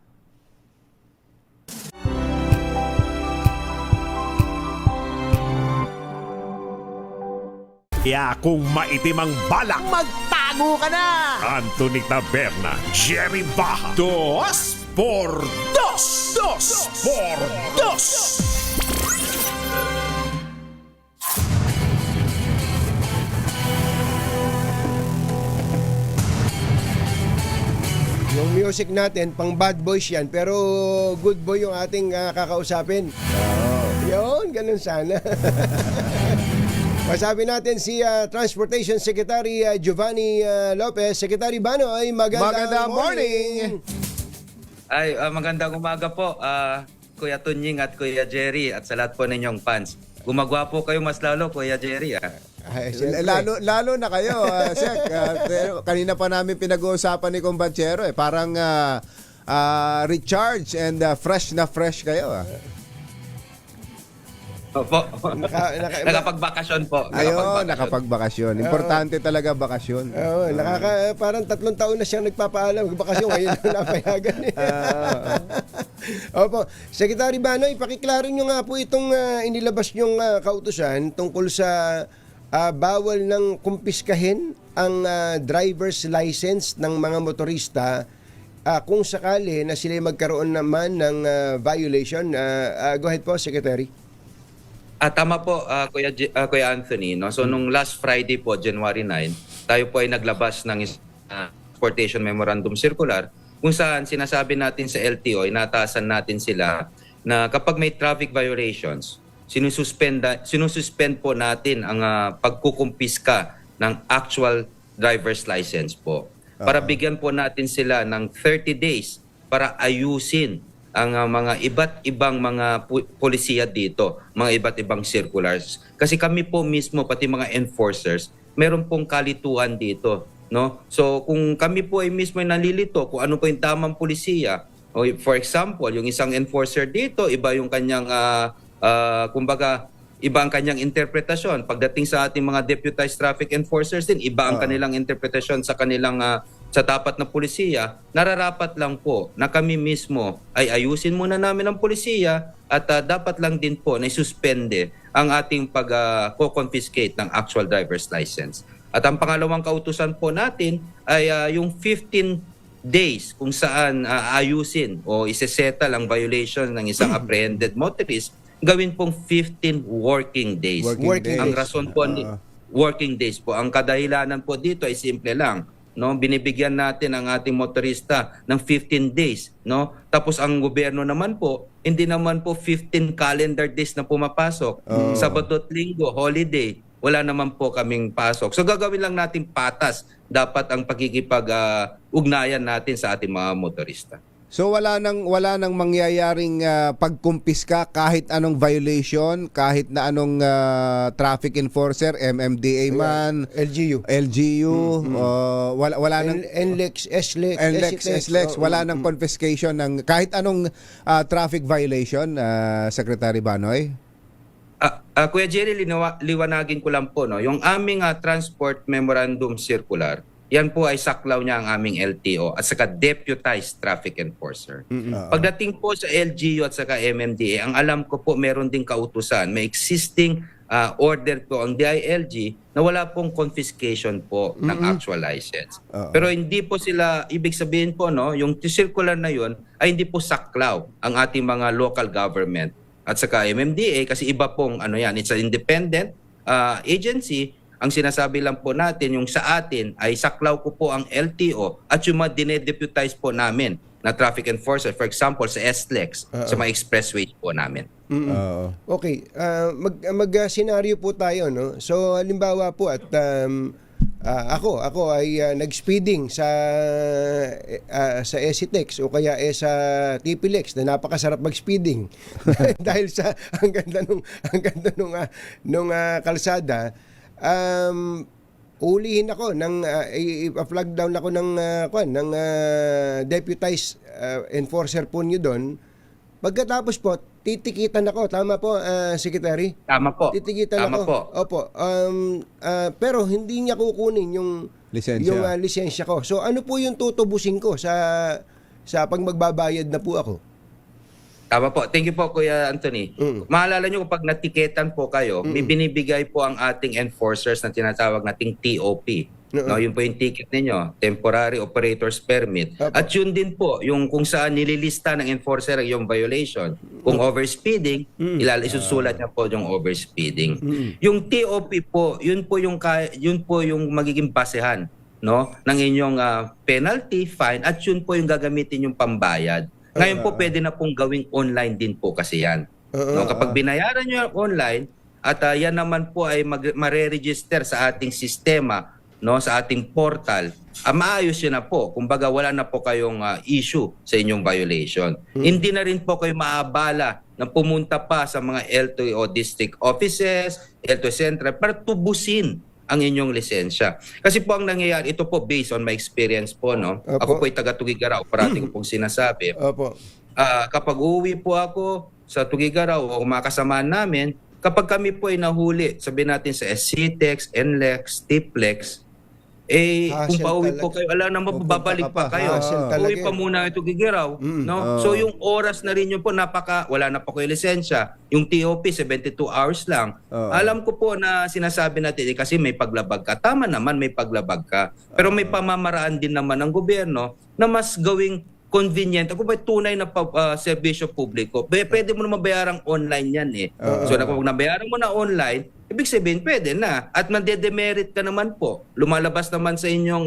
Kaya kung maitim ang balak, Magtago ka na! Anthony Taberna, Jerry Baha. 2 por 2. 2 por 2. Yung music natin, pang bad boys yan, pero good boy yung ating kakausapin. Yun, ganun sana. Masabi natin si Transportation Secretary Giovanni Lopez. Secretary Banoy, magandang morning. Ay, magandang umaga po, Kuya Tunying at Kuya Jerry at sa lahat po ninyong fans. Gumagawa po kayo mas lalo, Kuya Jerry. Ay, Lalo na kayo, Sek. Pero kanina pa namin pinag-uusapan ni Kumbatsero, parang recharge and fresh na fresh kayo. Opo. Nakapagbakasyon po. Ayun, nakapagbakasyon. Importante talaga bakasyon. Oo, parang 3 taon na siyang nagpapaalam. Bakasyon, ngayon lang napayagan. Opo. Secretary Banoy, pakiklaro nyo nga po itong inilabas nyong kautusan tungkol sa bawal nang kumpiskahin ang driver's license ng mga motorista kung sakali na sila magkaroon naman ng violation. Go ahead po, Secretary. Tama po, Kuya Anthony. No? So, nung last Friday po, January 9, tayo po ay naglabas ng Transportation Memorandum Circular kung saan sinasabi natin sa LTO, inataasan natin sila na kapag may traffic violations, sinususpend po natin ang pagkukumpiska ng actual driver's license po. Para bigyan po natin sila ng 30 days para ayusin ang mga iba't ibang mga polisiya dito, mga iba't ibang circulars. Kasi kami po mismo, pati mga enforcers, meron pong kalituan dito. No? So kung kami po ay mismo ay nalilito kung ano po yung tamang polisiya, o for example, yung isang enforcer dito, iba yung kanyang, kumbaga, iba ang kanyang interpretasyon. Pagdating sa ating mga deputized traffic enforcers din, iba ang kanilang interpretasyon sa kanilang sa tapat na polisiya. Nararapat lang po na kami mismo ay ayusin muna namin ang polisiya at dapat lang din po na isuspende ang ating pag-confiscate ng actual driver's license. At ang pangalawang kautusan po natin ay yung 15 days kung saan ayusin o isesettle ang violation ng isang apprehended motorist, gawin pong 15 working days. Ang rason po working days po. Ang kadahilanan po dito ay simple lang. No, binibigyan natin ang ating motorista ng 15 days, no? Tapos ang gobyerno naman po, hindi naman po 15 calendar days na pumapasok. Sabado at Linggo, holiday, wala naman po kaming pasok. So gagawin lang natin patas dapat ang pagkikipag-ugnayan natin sa ating mga motorista. So wala nang mangyayaring pagkumpiska kahit anong violation, kahit na anong traffic enforcer, MMDA man, LGU, wala nang NLEX, SLEX, wala nang confiscation ng kahit anong traffic violation, Secretary Banoy. Kuya Jerry, liwanagin ko lang po, no, yung aming Transport Memorandum Circular, yan po ay saklaw niya ang aming LTO at saka deputized traffic enforcer. Pagdating po sa LGU at saka MMDA, ang alam ko po meron ding kautusan. May existing order po ang DILG na wala pong confiscation po ng actual license. Pero hindi po sila, ibig sabihin po, no, yung circular na yun ay hindi po saklaw ang ating mga local government at saka MMDA kasi iba pong it's an independent agency. Ang sinasabi lang po natin, yung sa atin ay saklaw ko po ang LTO at yung mga dinedeputize po namin na traffic enforcer, for example, sa SLEX, sa mga expressways po namin. Okay, mag-senaryo po tayo, no? So, halimbawa po at ako ay nag-speeding sa SCTEX o kaya sa TPLEX na napakasarap mag-speeding dahil sa ang ganda nung kalsada. Ulihin ako ng i-flag down ako ng deputized enforcer po niyo doon. Pagkatapos po titikitan ako, tama po, Secretary? Tama po. Titikitan tama ako. Po. Opo. Pero hindi niya kukunin yung lisensya ko. So ano po yung tutubusin ko sa pag magbabayad na po ako? Tama po. Thank you po, Kuya Anthony. Maalala nyo kapag natiketan po kayo, may binibigay po ang ating enforcers na tinatawag nating TOP. No, yun po yung ticket ninyo, Temporary Operator's Permit. At yun din po, yung kung saan nililista ng enforcer yung violation. Kung overspeeding, isusulat niya po yung overspeeding. Yung TOP po, yun po yung magiging basehan, no, ng inyong penalty, fine, at yun po yung gagamitin yung pambayad. Ngayon po pwede na pong gawing online din po kasi yan. No, kapag binayaran nyo online at yan naman po ay mare-register sa ating sistema, no, sa ating portal, maayos yun na po. Kumbaga wala na po kayong issue sa inyong violation. Hindi na rin po kayo maabala na pumunta pa sa mga LTO district offices, LTO Central para tubusin ang inyong lisensya. Kasi po ang nangyayari, ito po based on my experience po, no? Ako po ay taga Tugigaraw, parati ko pong sinasabi. Kapag uuwi po ako sa Tugigaraw o mga kasamaan namin, kapag kami po ay nahuli, sabihin natin sa SCTEX, NLEX, TPLEX, Hassle kung pauwi po talaga. kayo, alam naman po, Pupunta babalik ka pa. pa kayo. Hassle talaga Uwi pa eh. muna ito gigiraw. No? So yung oras na rin yun po, wala na po kayo lisensya. Yung TOP, 72 hours lang. Alam ko po na sinasabi natin, kasi may paglabag ka. Tama naman, may paglabag ka. Pero may pamamaraan din naman ng gobyerno na mas gawing convenient. Ako ba tunay na serbisyo publiko? Pwede mo na mabayarang online yan eh. So kung nabayaran mo na online, ibig sabihin pwede na. At nade-demerit ka naman po. Lumalabas naman sa inyong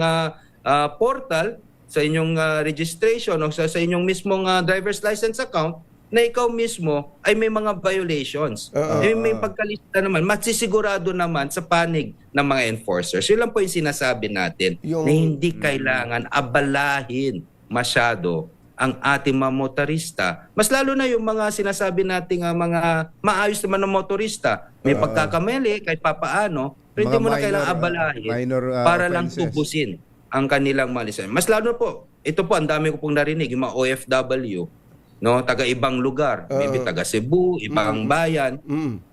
portal, sa inyong registration o sa inyong mismong driver's license account na ikaw mismo ay may mga violations. May pagkalista naman, masisigurado naman sa panig ng mga enforcers. Yun lang po yung sinasabi natin na hindi kailangan abalahin masyado ang ating mga motorista. Mas lalo na yung mga sinasabi nating mga maayos naman ng motorista. May pagkakamali kahit papaano, pero hindi Mga mo na minor, kailangang abalahin minor, para lang offenses. tubusin ang kanilang malisan. Mas lalo po, ito po ang dami ko pong narinig, yung mga OFW, no, taga ibang lugar, maybe taga Cebu, ibang bayan.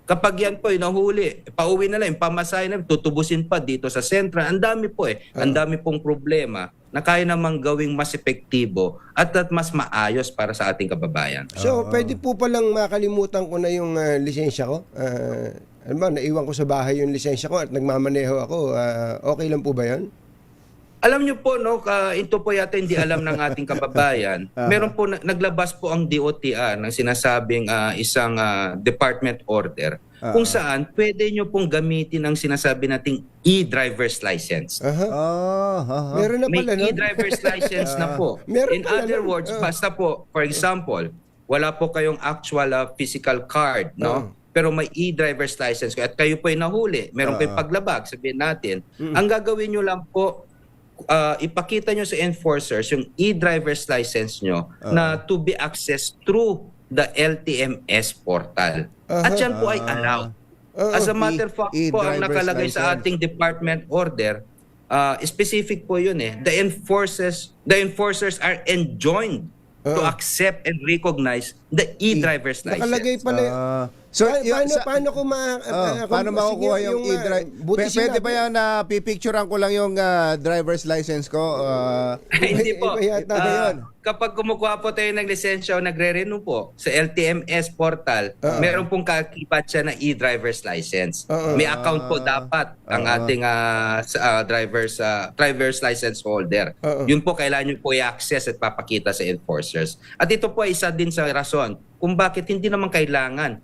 Kapag yan po nahuli, pauwi na lang, pamasahe na, tutubusin pa dito sa Central. Ang dami po ang dami pong problema na kaya namang gawing mas epektibo at mas maayos para sa ating kababayan. So, pwede po palang makalimutan ko na yung lisensya ko. Ano ba, naiwan ko sa bahay yung lisensya ko at nagmamaneho ako. Okay lang po ba yun? Alam niyo po, no, ito po yata hindi alam ng ating kababayan. Meron po, naglabas po ang DOTR ng sinasabing isang department order kung saan pwede niyo pong gamitin ang sinasabi nating e-driver's license. Meron na May pala, no? e-driver's license na po. Meron In pala, other no? words, basta po, for example, wala po kayong actual physical card, no? Pero may e-driver's license at kayo po ay nahuli, meron kayong paglabag, sabihin natin, ang gagawin nyo lang po, ipakita nyo sa enforcers yung e-driver's license nyo na to be accessed through the LTMS portal. At yan po ay allowed. As a matter of fact po, ang E-driver's nakalagay sa license. ating department order, specific po yun eh. The enforcers are enjoined to accept and recognize the e-driver's license. Nakalagay pala. Paano ko paano makukuha yung e-drive? Pwede ba yan na pipicturean ko lang yung driver's license ko? Hindi po. Iba yata na yun. Kapag kumukuha po tayo ng lisensya o nagre-renew po sa LTMS portal, meron pong kakibat siya na e-driver's license. May account po dapat ang ating driver's license holder. Yun po kailangan nyo po i-access at papakita sa enforcers. At ito po ay isa din sa rason kung bakit hindi naman kailangan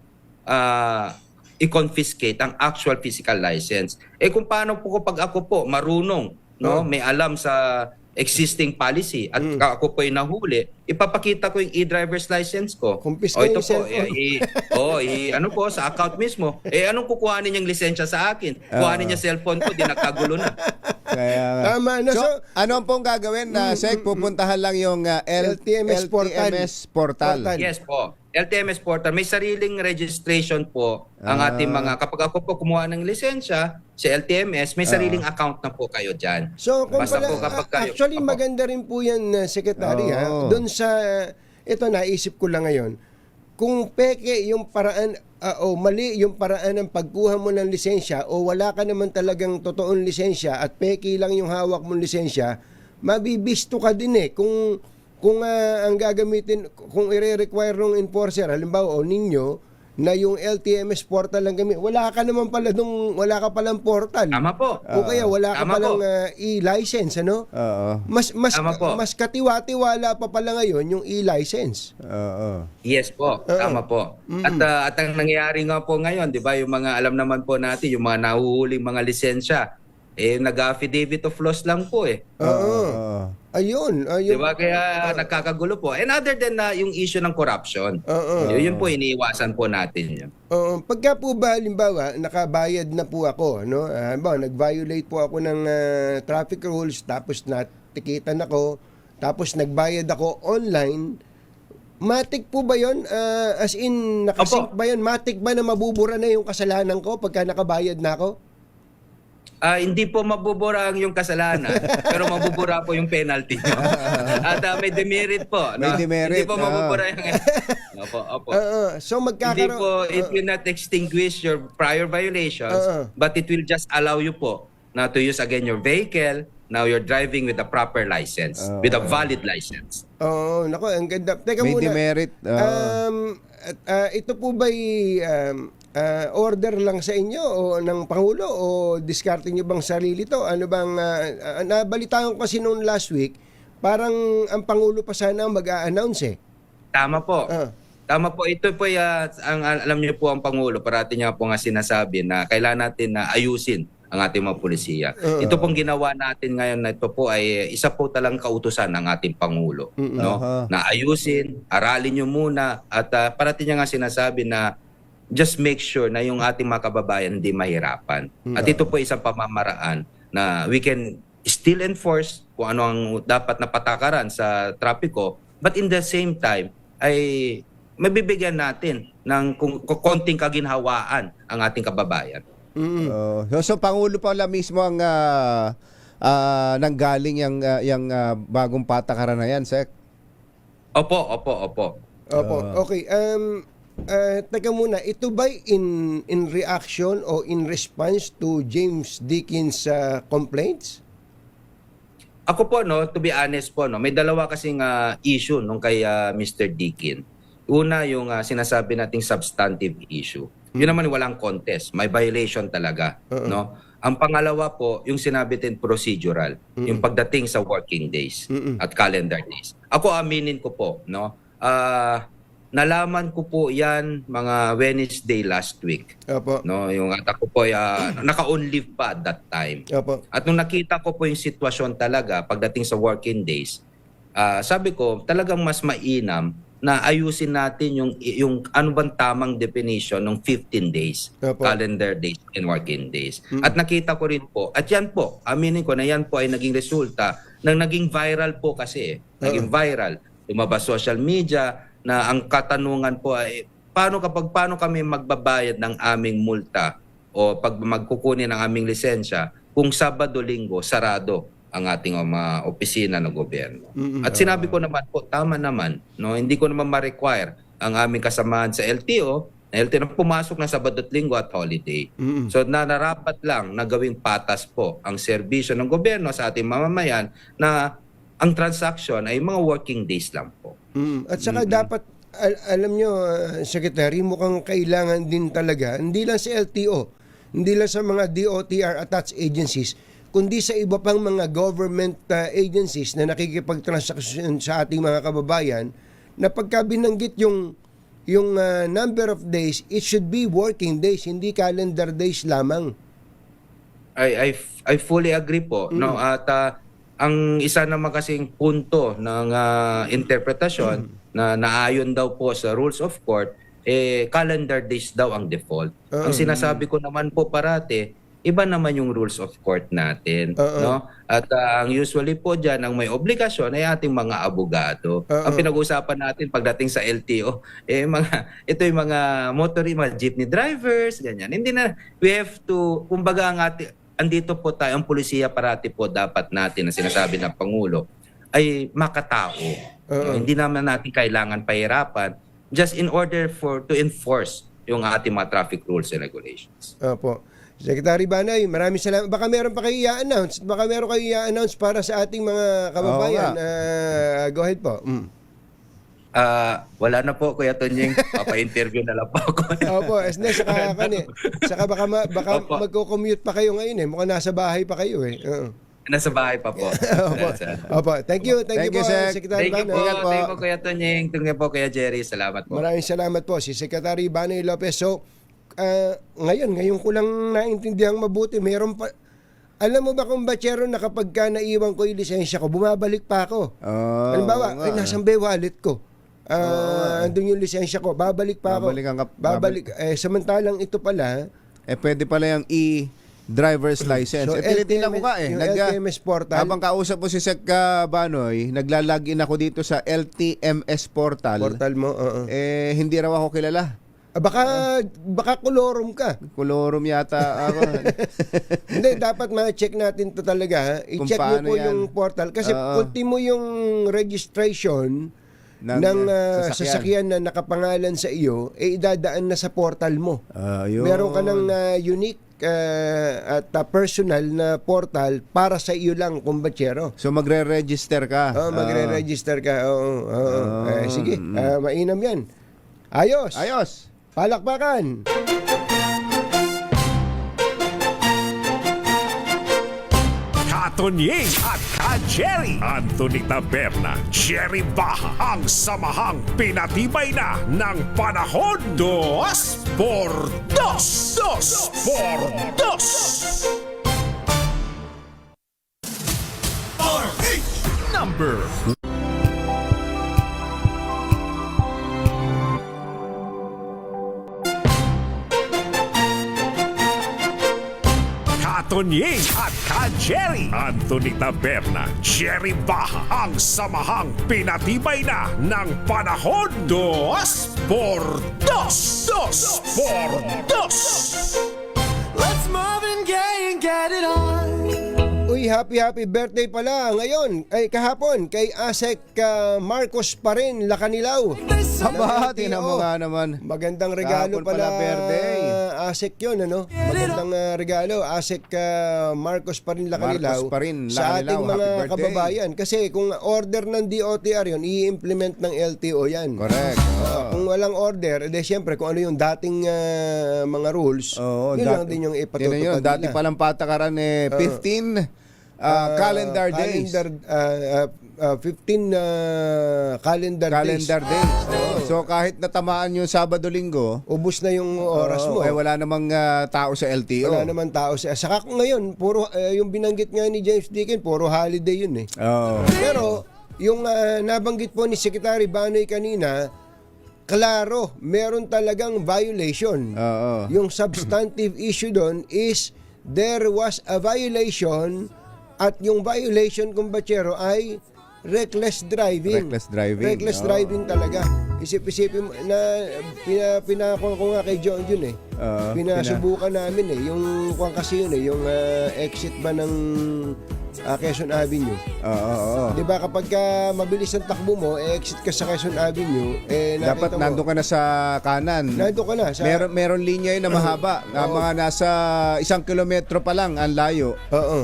i-confiscate ang actual physical license. Kung paano po kapag ako po marunong, no, may alam sa existing policy at ako po ay nahuli, ipapakita ko yung e-driver's license ko. Confiscate Ito yung po, ano po, sa account mismo. Anong kukuhanin niyang lisensya sa akin? Kuhanin niya cellphone ko, di nakagulo na. Kaya, Tama na. so, So, ano pong gagawin na Sek? Pupuntahan lang yung LTMS portal. Yes po. LTMS portal, may sariling registration po ang ating mga, kapag ako po kumuha ng lisensya sa LTMS, may sariling account na po kayo dyan. So, kung Basta pala, po kapag kayo- actually Opo. maganda rin po yan, Secretary. Doon sa, ito naisip ko lang ngayon, kung peke yung paraan, o mali yung paraan ng pagkuha mo ng lisensya, o wala ka naman talagang totoong lisensya, at peke lang yung hawak mong lisensya, mabibisto ka din eh. Kung ang gagamitin, kung i-require ng enforcer, halimbawa, o ninyo, na yung LTMS portal lang gamit, wala ka ka palang portal. Tama po. O kaya wala ka Tama palang po. e-license, ano? Tama po. Mas katiwala pa pala ngayon yung e-license. Yes po, tama po. At ang nangyayari nga po ngayon, di ba, yung mga alam naman po natin, yung mga nahuhuling mga lisensya, nag-affidavit of loss lang po eh. Ayun. Di ba? Kaya nakakagulo po. And other than yung issue ng corruption, yun po iniiwasan po natin yun. Pagka po ba, halimbawa, nakabayad na po ako, no? Nag-violate po ako ng traffic rules, tapos natikitan ako, tapos nagbayad ako online, matik po ba yun? As in, nakasync ba yun? Matik ba na mabubura na yung kasalanan ko pagka nakabayad na ako? Hindi po mabubura ang yung kasalanan, pero mabubura po yung penalty nyo. At may demerit po. No? May demerit, Hindi po mabubura yung... Opo. So Hindi magkakaroon... po, it will not extinguish your prior violations, but it will just allow you po na to use again your vehicle Now you're driving with a proper license, with a valid license. Oh, nako, ang ganda. Teka May muna. demerit. Ito po ba'y order lang sa inyo o ng Pangulo o diskarte nyo bang sarili to? Ano bang, nabalitaan ko kasi noon last week, parang ang Pangulo pa sana ang mag-a-announce eh. Tama po. Tama po. Ito po alam niyo po ang Pangulo, parati niya po nga sinasabi na kailangan natin na ayusin ang ating mga pulisiya. Ito pong ginawa natin ngayon na ito po ay isa po talang kautusan ng ating Pangulo. No? Na ayusin, aralin niyo muna at parati niya nga sinasabi na just make sure na yung ating mga kababayan hindi mahirapan. At ito po isang pamamaraan na we can still enforce kung ano ang dapat na patakaran sa trapiko, but in the same time ay mabibigyan natin ng konting kaginhawaan ang ating kababayan. So Pangulo pala mismo ang nanggaling yung bagong patakaran na yan, Sek? Opo. Okay. Teka muna, ito ba in reaction o in response to James Dickens' complaints? Ako po, no, to be honest po, no, may dalawa kasing issue nung kay Mr. Dickens. Una, yung sinasabi nating substantive issue. Yun naman walang contest, may violation talaga, no? Ang pangalawa po, yung sinabi din procedural, yung pagdating sa working days at calendar days. Ako aminin ko po, no? Nalaman ko po 'yan mga Wednesday last week. Opo. No, yung at ako po naka-on leave pa at that time. Opo. At nung nakita ko po yung sitwasyon talaga pagdating sa working days, sabi ko talagang mas mainam na ayusin natin yung ano bang tamang definition ng 15 days, Opo. calendar days and working days. At nakita ko rin po, at yan po, aminin ko na yan po ay naging resulta ng naging viral po kasi. Naging viral. Lumabas social media na ang katanungan po ay paano kami magbabayad ng aming multa o pag magkukunin ng aming lisensya kung Sabado, Linggo, sarado ang ating mga opisina ng gobyerno. At sinabi ko naman po, tama naman, no? Hindi ko naman ma-require ang aming kasamahan sa LTO na pumasok na Sabado at Linggo at holiday. So nararapat lang na gawing patas po ang serbisyo ng gobyerno sa ating mamamayan na ang transaction ay mga working days lang po. At saka dapat, alam nyo, Secretary, mukhang kailangan din talaga, hindi lang sa LTO, hindi lang sa mga DOTR attached agencies, kundi sa iba pang mga government agencies na nakikipagtransaksyon sa ating mga kababayan, na pagka binanggit yung number of days, it should be working days, hindi calendar days lamang. I fully agree po. No? At ang isa naman kasing punto ng interpretasyon na naayon daw po sa rules of court, calendar days daw ang default. Ang sinasabi ko naman po parate, iba naman yung rules of court natin. No? At ang usually po dyan, ang may obligasyon ay ating mga abogado. Ang pinag-uusapan natin pagdating sa LTO, ito yung mga mga jeepney drivers, ganyan. Hindi na, we have to, kumbaga andito po tayo, ang pulisiya parati po dapat natin na sinasabi ng Pangulo ay makatao. No? Hindi naman natin kailangan pahirapan just in order to enforce yung ating mga traffic rules and regulations. Opo. Secretary Banay, maraming salamat. Baka meron pa kayo i-announce. Baka meron kayo i-announce para sa ating mga kababayan. Go ahead po. Wala na po, Kuya Tonyeng. Papa-interview na lang po ako. Opo, saka baka magko-commute pa kayo ngayon eh. Mukhang nasa bahay pa kayo eh. Nasa bahay pa po. Opo. Thank you po, Secretary Banay. Banay. Thank you po, Kuya Tonyeng. Thank you po, Kuya Jerry. Salamat po. Maraming salamat po. Si Secretary Banay Lopez. So, ngayon ko lang naintindihan mabuti. Meron pa, alam mo ba kung batsero na kapag naiwan ko yung lisensya ko, bumabalik pa ako. Halimbawa, nasan ba yung wallet ko? Andun yung lisensya ko, babalik pa ako. Babalik. Samantalang ito pala, pwede pala yung driver's license. So, tinitingnan ko nga yung LTMS portal. Habang kausap mo si Sec Banoy, naglalagin ako dito sa LTMS portal. Portal mo, hindi raw ako kilala. Baka kolorum ka. Kolorum yata ako. Hindi, dapat ma-check natin to talaga. I-check mo po yung portal. Kasi ultimo yung registration Ng, sasakyan na nakapangalan sa iyo, idadaan na sa portal mo. Yun. Meron ka ng unique at personal na portal para sa iyo lang, kumbatsero. So magre-register ka. Magre-register ka. Sige, mainam yan. Ayos. Palakpakan. Katonying at Ka-Jerry. Anthony Taberna, Jerry Baha, ang samahang pinatibay na ng panahon. 2 por 2. 2 por 2. Number Katonying at Ka-Jerry. Anthony Taberna, Jerry Baha, ang samahang pinatibay na ng panahon. 2 por 2. 2 por 2. Let's Marvin Gaye and get it on. Uy, happy birthday pala ngayon, ay kahapon, kay Asek Marcos pa rin, Lakanilaw. Aba, tinan mo nga naman. Magandang regalo Kahapon pala birthday. Asek yun, ano? Magandang regalo, Asek Marcos pa rin, Lakanilaw. Marcos pa rin, sa Lakanilaw. ating mga Happy birthday. kababayan. Kasi kung order ng DOTR yun, i-implement ng LTO yan. Correct. Kung walang order, siyempre kung ano yung dating mga rules, yun lang din yung ipatutupad nila. Dati palang patakaran 15 calendar days. 15 calendar days. So kahit natamaan yung Sabado-Linggo, Ubus na yung oras mo. wala namang tao sa LTO. Wala naman tao. Saka ngayon, puro yung binanggit nga ni James Dicken, puro holiday yun eh. Pero yung nabanggit po ni Secretary Banoy kanina, klaro, meron talagang violation. Yung substantive issue doon is there was a violation at yung violation, kumbatsero, ay reckless driving. Reckless driving talaga. Isip-isipin mo na pinako ko nga kay John yun eh. Pinasubukan namin eh. Yung kung kasi yun eh, yung exit ba ng Quezon Avenue. Di ba kapag mabilis ang takbo mo, exit ka sa Quezon Avenue, Dapat nandun ka na sa kanan. Nandun ka na. Meron linya yun na mahaba. Mga nasa 1 kilometro pa lang ang layo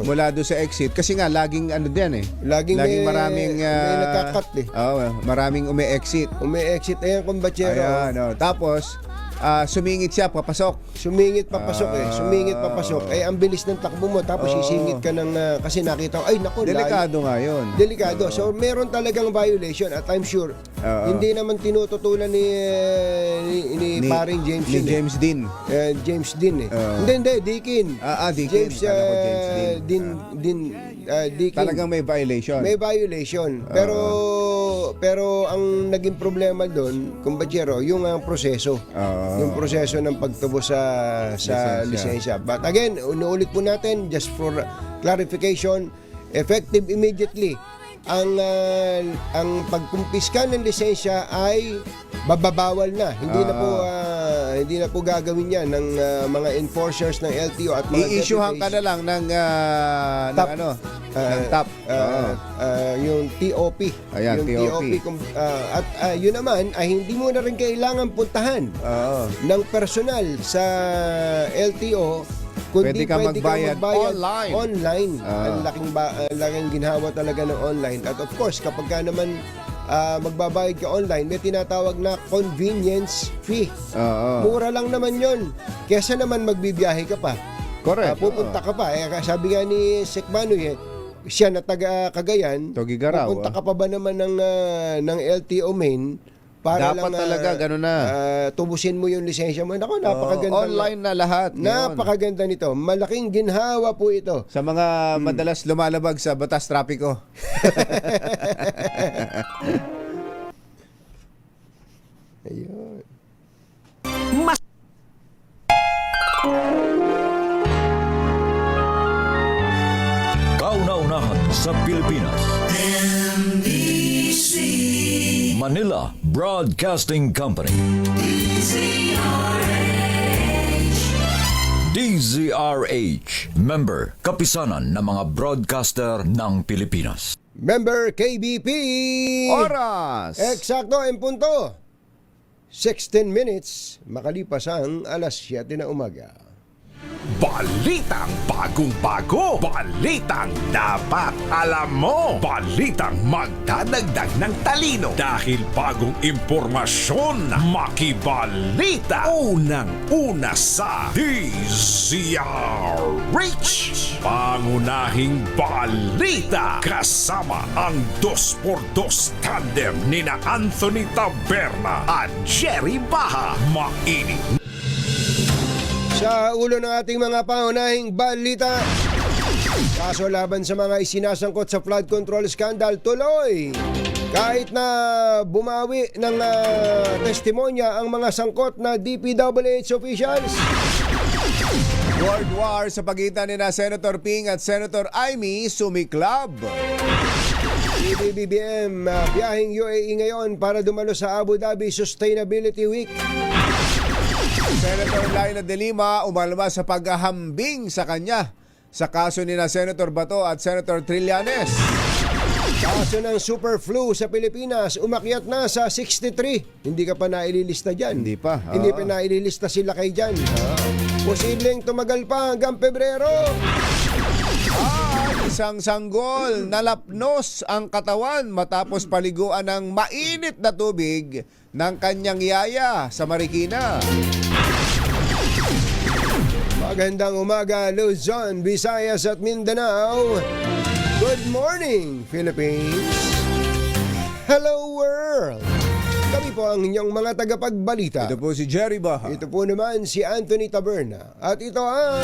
mula doon sa exit. Kasi nga, laging ano din eh. Laging maraming may nagkakat eh. Maraming umi-exit. Umi-exit. Ayan, kumbatsero. Ayan, tapos, sumingit siya, papasok. Sumingit, papasok. Ay, ang bilis ng takbo mo. Tapos sisingit ka ng, kasi nakita ko, ay naku. Delikado nga yun. Delikado. So, meron talagang violation at I'm sure, hindi naman tinututulan ni paring James ni yun. James Dean. James Dean eh. Hindi, Deakin. Deakin. James Deakin. Talagang may violation. May violation. Pero ang naging problema doon, kumbatsero, yung proseso. Yung proseso ng pagtubo sa lisensya. But again, unuulit po natin, just for clarification, effective immediately. Ang pagkumpiska ng lisensya ay bababawal na. Hindi na po gagawin yan ng mga enforcers ng LTO at mga i-issuehan ka na lang ng top. Yung TOP. Ayan, yung TOP. At yun naman ay hindi mo na rin kailangan puntahan ng personal sa LTO, kundi Pwede ka magbayad online. Ang laking ginhawa talaga ng online. At of course, kapag ka naman magbabayad ka online, may tinatawag na convenience fee. Mura lang naman yon. Kesa naman magbibiyahe ka pa. Correct. Pupunta ka pa. Sabi nga ni Sek Manoy, siya na taga Cagayan, pupunta ka pa ba naman ng LTO main para dapat lang talaga gano'n na. Tubusin mo yung lisensya mo. Naku, napakaganda. Online na lahat. Napakaganda nito. Malaking ginhawa po ito. Sa mga madalas lumalabag sa batas trapiko. Ayun. Kauna-unahan sa Pilipinas. Manila Broadcasting Company. DZRH. Member, kapisanan ng mga broadcaster ng Pilipinas. Member KBP. Oras! Eksakto en punto. 16 minutes makalipas ang alas 7 na umaga. Balitang bagong-bago. Balitang dapat alam mo. Balitang magdadagdag ng talino. Dahil bagong impormasyon. Makibalita. Unang-una sa DZRH. Pangunahing balita. Kasama ang 2x2 tandem nina Anthony Taberna at Jerry Baha. Mainit Sa ulo ng ating mga pangunahing balita, kaso laban sa mga isinasangkot sa flood control scandal tuloy. Kahit na bumawi ng testimonya ang mga sangkot na DPWH officials. World War sa pagitan ni Senator Ping at Senator Amy sumiklab. PBBM biyaheng UAE ngayon para dumalo sa Abu Dhabi Sustainability Week. Senator Laila de Lima umalma sa paghahambing sa kanya sa kaso ni Senator Bato at Senator Trillanes. Kaso ng super flu sa Pilipinas umakyat na sa 63. Hindi ka pa naililista dyan. Hindi pa. Hindi pa naililista sila kay dyan. Posibleng tumagal pa hanggang Pebrero. Isang sanggol nalapnos ang katawan matapos paliguan ng mainit na tubig ng kanyang yaya sa Marikina. Magandang umaga, Luzon, Visayas at Mindanao. Good morning, Philippines. Hello, world. Kami po ang inyong mga tagapagbalita. Ito po si Jerry Baha. Ito po naman si Anthony Taberna. At ito ang...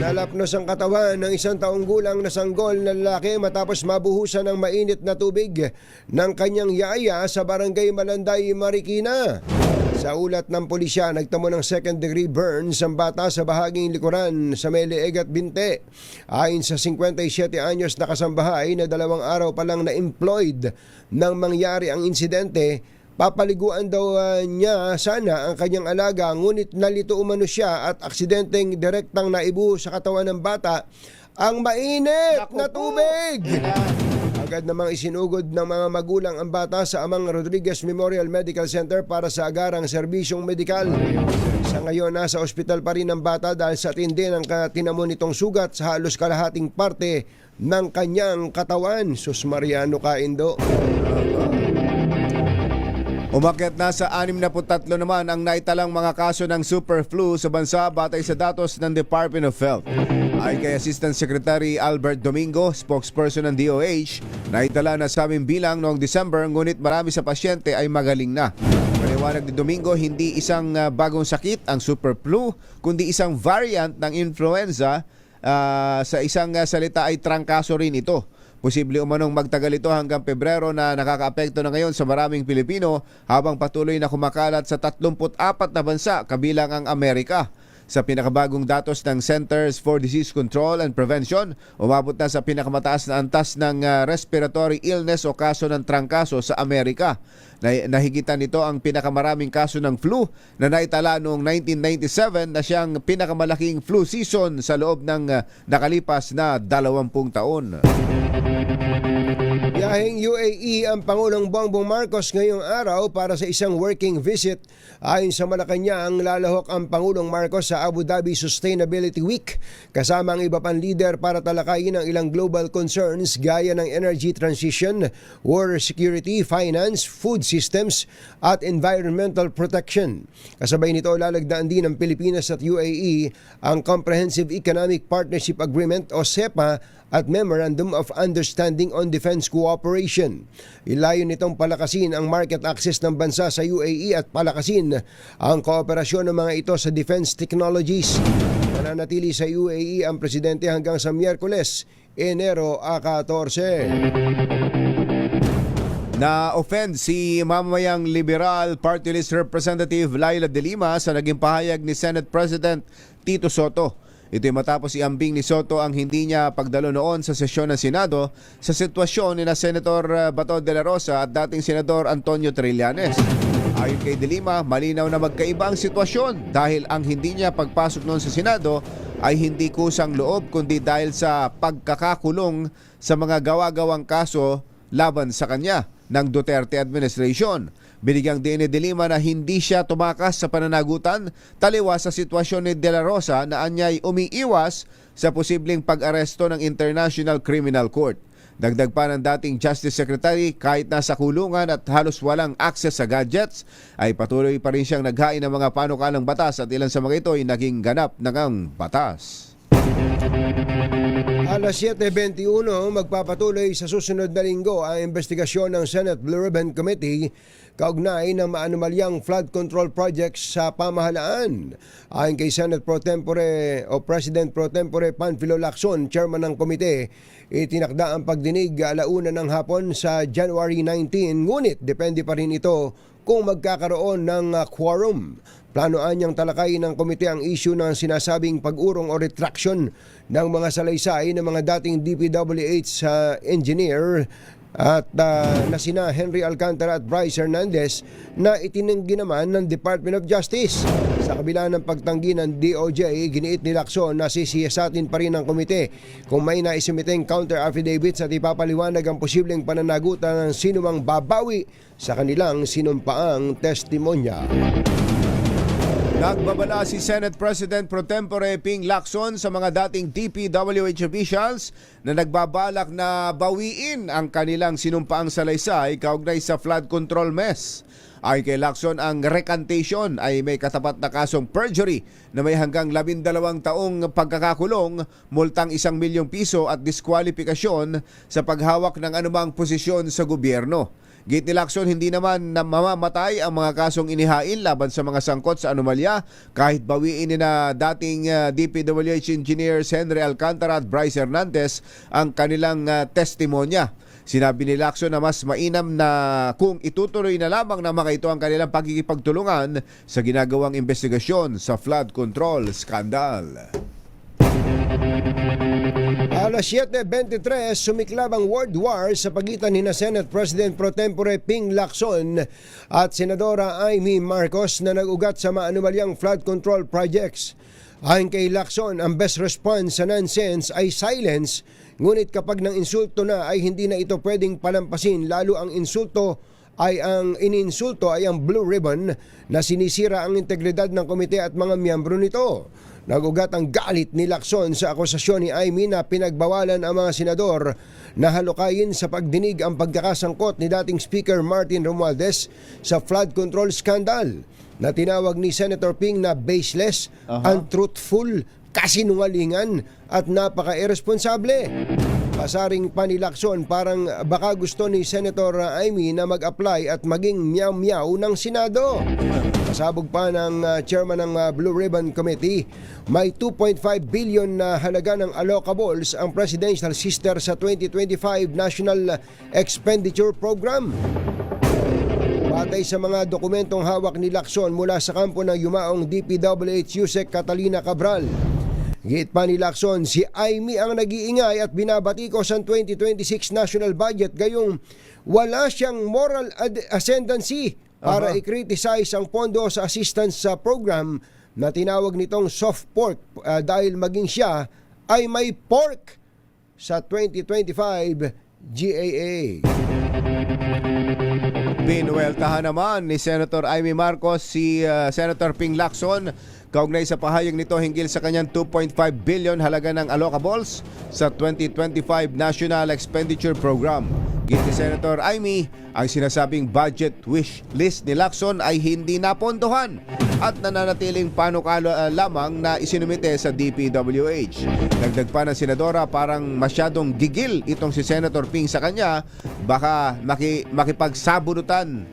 Nalapnos ang katawan ng 1 taong gulang na sanggol na lalaki matapos mabuhusan ng mainit na tubig ng kanyang yaya sa barangay Malanday, Marikina. Sa ulat ng pulisya, nagtamo ng second-degree burns ang bata sa bahaging likuran sa may leeg at binte. Ayon sa 57 anyos na kasambahay na 2 araw pa lang na-employed nang mangyari ang insidente, papaliguan daw niya sana ang kanyang alaga, ngunit nalito umano siya at aksidenteng direktang naibuhos sa katawan ng bata ang mainit na tubig. Agad namang isinugod ng mga magulang ang bata sa Amang Rodriguez Memorial Medical Center para sa agarang serbisyong medikal. Sa ngayon, nasa ospital pa rin ang bata dahil sa tindi ng tinamo nitong sugat sa halos kalahating parte ng kanyang katawan. Sus Mariano Kaindo. Umakyat na sa 63 naman ang naitalang mga kaso ng super flu sa bansa batay sa datos ng Department of Health. Ay kay Assistant Secretary Albert Domingo, spokesperson ng DOH, naitala na sa aming bilang noong December, ngunit marami sa pasyente ay magaling na. Paliwanag ni Domingo, hindi isang bagong sakit ang super flu, kundi isang variant ng influenza. Sa isang salita ay trangkaso rin ito. Posible umanong magtagal ito hanggang Pebrero na nakakaapekto na ngayon sa maraming Pilipino habang patuloy na kumakalat sa 34 na bansa kabilang ang Amerika. Sa pinakabagong datos ng Centers for Disease Control and Prevention, umabot na sa pinakamataas na antas ng respiratory illness o kaso ng trangkaso sa Amerika. Nahigitan nito ang pinakamaraming kaso ng flu na naitala noong 1997 na siyang pinakamalaking flu season sa loob ng nakalipas na 20 taon. Biyaheng UAE ang Pangulong Bongbong Marcos ngayong araw para sa isang working visit. Ayon sa Malacanang, lalahok ang Pangulong Marcos sa Abu Dhabi Sustainability Week kasama ang iba pang leader para talakayin ang ilang global concerns gaya ng energy transition, war security, finance, food systems at environmental protection. Kasabay nito, lalagdaan din ng Pilipinas at UAE ang Comprehensive Economic Partnership Agreement o CEPA at Memorandum of Understanding on Defense Cooperation. Ilayon nitong palakasin ang market access ng bansa sa UAE at palakasin ang kooperasyon ng mga ito sa defense technologies. Mananatili sa UAE ang presidente hanggang sa Miyerkules, Enero 14. Na-offend si mamayang Liberal Party List Representative Laila de Lima sa naging pahayag ni Senate President Tito Soto. Ito'y matapos iambing ni Soto ang hindi niya pagdalo noon sa sesyon ng Senado sa sitwasyon ni Senator Bato de la Rosa at dating Senador Antonio Trillanes. Ayon kay de Lima, malinaw na magkaiba ang sitwasyon dahil ang hindi niya pagpasok noon sa Senado ay hindi kusang loob kundi dahil sa pagkakakulong sa mga gawa-gawang kaso laban sa kanya ng Duterte administration. Binigyang din ni De Lima na hindi siya tumakas sa pananagutan taliwas sa sitwasyon ni De La Rosa na anyay umiiwas sa posibleng pag-aresto ng International Criminal Court. Dagdag pa ng dating Justice Secretary, kahit nasa kulungan at halos walang access sa gadgets, ay patuloy pa rin siyang naghain ng mga panukalang batas at ilan sa mga ito ay naging ganap ng ang batas. Alas 7:21, magpapatuloy sa susunod na linggo ang investigasyon ng Senate Blue Ribbon Committee kaugnay ng maanumalyang flood control projects sa pamahalaan. Ayon kay Senate Pro Tempore o President Pro Tempore Panfilo Lacson, chairman ng komite, itinakda ang pagdinig 1:00 ng hapon sa January 19, ngunit depende pa rin ito kung magkakaroon ng quorum. Planoan niyang talakayin ng komite ang issue ng sinasabing pag-urong o retraction ng mga salaysay ng mga dating DPWH engineer at na sina Henry Alcantara at Bryce Hernandez na itinanggi naman ng Department of Justice. Sa kabila ng pagtanggi ng DOJ, giniit ni Lacson na sisiyasatin pa rin ng komite kung may naisumiteng counter affidavits at ipapaliwanag ang posibleng pananagutan ng sinumang babawi sa kanilang sinumpaang testimonya. Nagbabala si Senate President Pro Tempore Ping Lacson sa mga dating DPWH officials na nagbabalak na bawiin ang kanilang sinumpaang salaysay kaugnay sa flood control mess. Ayon kay Lacson, ang recantation ay may katapat na kasong perjury na may hanggang 12 taong pagkakakulong, multang 1 milyong piso at diskwalifikasyon sa paghawak ng anumang posisyon sa gobyerno. Git ni Lacson, hindi naman na mamamatay ang mga kasong inihain laban sa mga sangkot sa anomalya kahit bawiin ni na dating DPWH engineers Henry Alcantara at Bryce Hernandez ang kanilang testimonya. Sinabi ni Lacson na mas mainam na kung itutuloy na lamang ng mga ito ang kanilang pagkikipagtulungan sa ginagawang investigasyon sa flood control scandal. Alas 7:23, sumiklab ang world war sa pagitan ni Senate President Pro Tempore Ping Lacson at Senadora Amy Marcos na nag-ugat sa maanumalyang flood control projects. Ayon kay Lacson, ang best response sa nonsense ay silence, ngunit kapag nang insulto na ay hindi na ito pwedeng palampasin, lalo ang ininsulto ay ang Blue Ribbon na sinisira ang integridad ng komite at mga miyembro nito. Nagugat ang galit ni Lacson sa akusasyon ni Amy na pinagbawalan ang mga senador na halukayin sa pagdinig ang pagkakasangkot ni dating Speaker Martin Romualdez sa flood control scandal na tinawag ni Senator Ping na baseless, untruthful, kasinungalingan at napaka-irresponsable. Pasaring pa ni Lacson, parang baka gusto ni Senator Amy na mag-apply at maging meow-meow ng Senado. Pasabog pa ng chairman ng Blue Ribbon Committee, may 2.5 billion na halaga ng allocables ang Presidential Sister sa 2025 National Expenditure Program. Batay sa mga dokumentong hawak ni Lacson mula sa kampo ng yumaong DPWH Yusek Catalina Cabral. Git pa ni Lacson, si Amy ang nag-iingay at binabatikos ang 2026 national budget gayong wala siyang moral ascendancy para i-criticize ang pondo sa assistance sa program na tinawag nitong soft pork dahil maging siya ay may pork sa 2025 GAA. Binuweltahan naman ni Senator Amy Marcos si Senator Ping Lacson kaugnay sa pahayag nito hinggil sa kanyang 2.5 billion halaga ng allocables sa 2025 National Expenditure Program. Git ni Senator Amy, ang sinasabing budget wish list ni Lacson ay hindi napondohan at nananatiling panukala lamang na isinumite sa DPWH. Dagdag pa ng senadora, parang masyadong gigil itong si Senator Ping sa kanya, baka makipagsabunutan.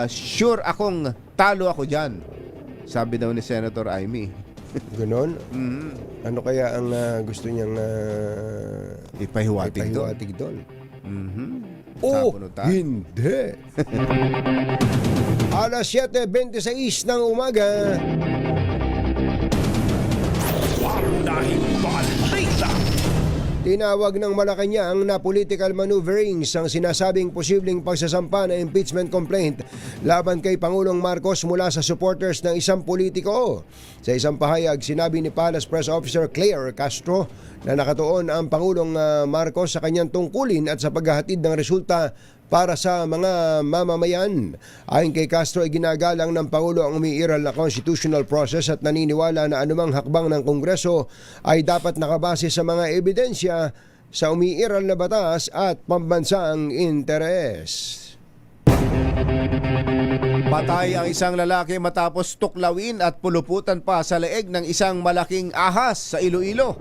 Sure akong talo ako dyan, sabi daw ni Senator Amy. Ganon? Ano kaya ang gusto niyang ipahiwatig doon? O hindi. Alas 7:26 ng umaga. Dahil balita Tinawag ng Malacanang na political maneuverings ang sinasabing posibleng pagsasampa ng impeachment complaint laban kay Pangulong Marcos mula sa supporters ng isang politiko. Sa isang pahayag, sinabi ni Palace Press Officer Claire Castro na nakatuon ang Pangulong Marcos sa kanyang tungkulin at sa paghahatid ng resulta para sa mga mamamayan. Ayon kay Castro ay ginagalang ng Pangulo ang umiiral na constitutional process at naniniwala na anumang hakbang ng Kongreso ay dapat nakabase sa mga ebidensya sa umiiral na batas at pambansang interes. Patay ang isang lalaki matapos tuklawin at puluputan pa sa leeg ng isang malaking ahas sa Iloilo.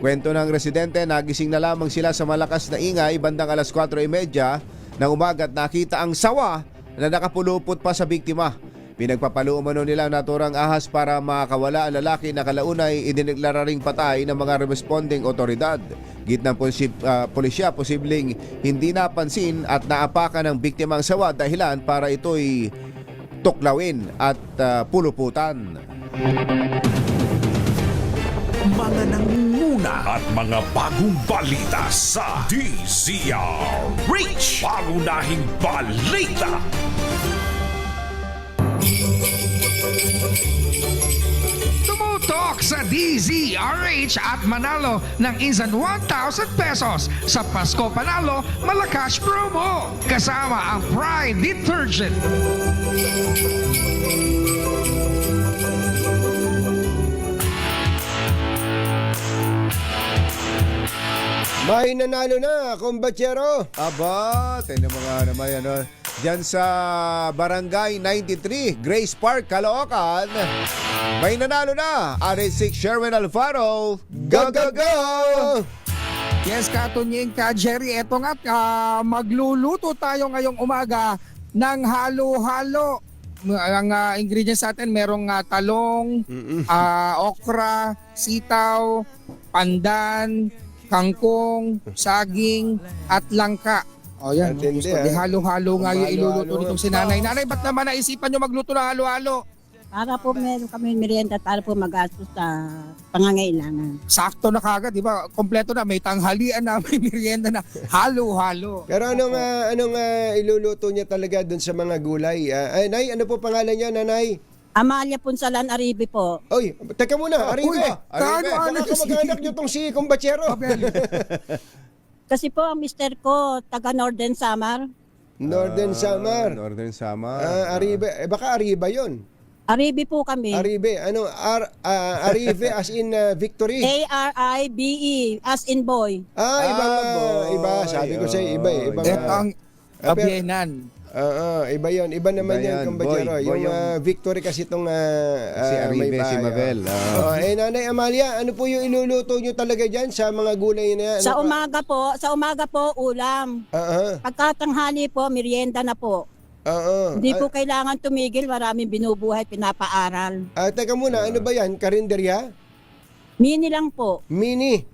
Kwento ng residente, nagising na lamang sila sa malakas na ingay bandang alas 4:30 ng umaga at nakita ang sawa na nakapulupot pa sa biktima. Pinagpapalo umano nila ang naturang ahas para makawala ang lalaki na kalaunay idineklara ring patay ng mga responding otoridad. Gitnang pulisya, posibleng hindi napansin at naapakan ng biktima ang sawa dahilan para ito'y tuklawin at puluputan. Mga nangunguna at mga bagong balita sa DZRH. Pangunahing balita. Tumutok sa DZRH at manalo ng instant 1,000 pesos sa Pasko Panalo Malacash Promo. Kasama ang Pride Detergent. May nanalo na, kumbatsero. Aba, tingnan mo nga naman yan. Diyan sa Barangay 93, Grace Park, Caloocan. May nanalo na. RH6 Sherwin Alfaro. Go, go, go! Yes, Katunying, ka Jerry, eto nga, magluluto tayo ngayong umaga ng halo-halo. Ang ingredients natin, merong talong, okra, sitaw, pandan, kangkong, saging, at langka. O yan, halo-halo nga yung iluluto nitong si Nanay. Nanay, ba't naman naisipan nyo magluto ng halo-halo? Para po meron kami merienda para po mag-astos sa pangangailangan. Sakto na kagad, di ba? Kompleto na, may tanghalian na, may merienda na, halo-halo. Pero anong iluluto niya talaga dun sa mga gulay? Nay, ano po pangalan niya, Nanay? Amalia Punsalan Aribe po. Oy, teka muna, Aribe. Ano Baka kamag-anak niyo tong si kumbatsero. Kasi po ang mister ko, taga Northern Samar. Northern Samar. Northern Samar. Aribe, baka Ariba yon. Aribe po kami. Aribe, ano? Aribe as in victory. A-R-I-B-E, as in boy. Iba. Sabi ko sa'yo, iba eh. Ito ang kabyenan. Iba yon. Iba naman yan, kumbatsero. Yung victory kasi itong si Aribe, si Mabel. Nanay Amalia, ano po yung iluluto nyo talaga dyan sa mga gulay na yan? Sa umaga po, ulam. Pagkatanghali po, merienda na po. Hindi po kailangan tumigil, maraming binubuhay, pinapaaral. Teka muna, ano ba yan? Karinderya? Mini lang po. Mini.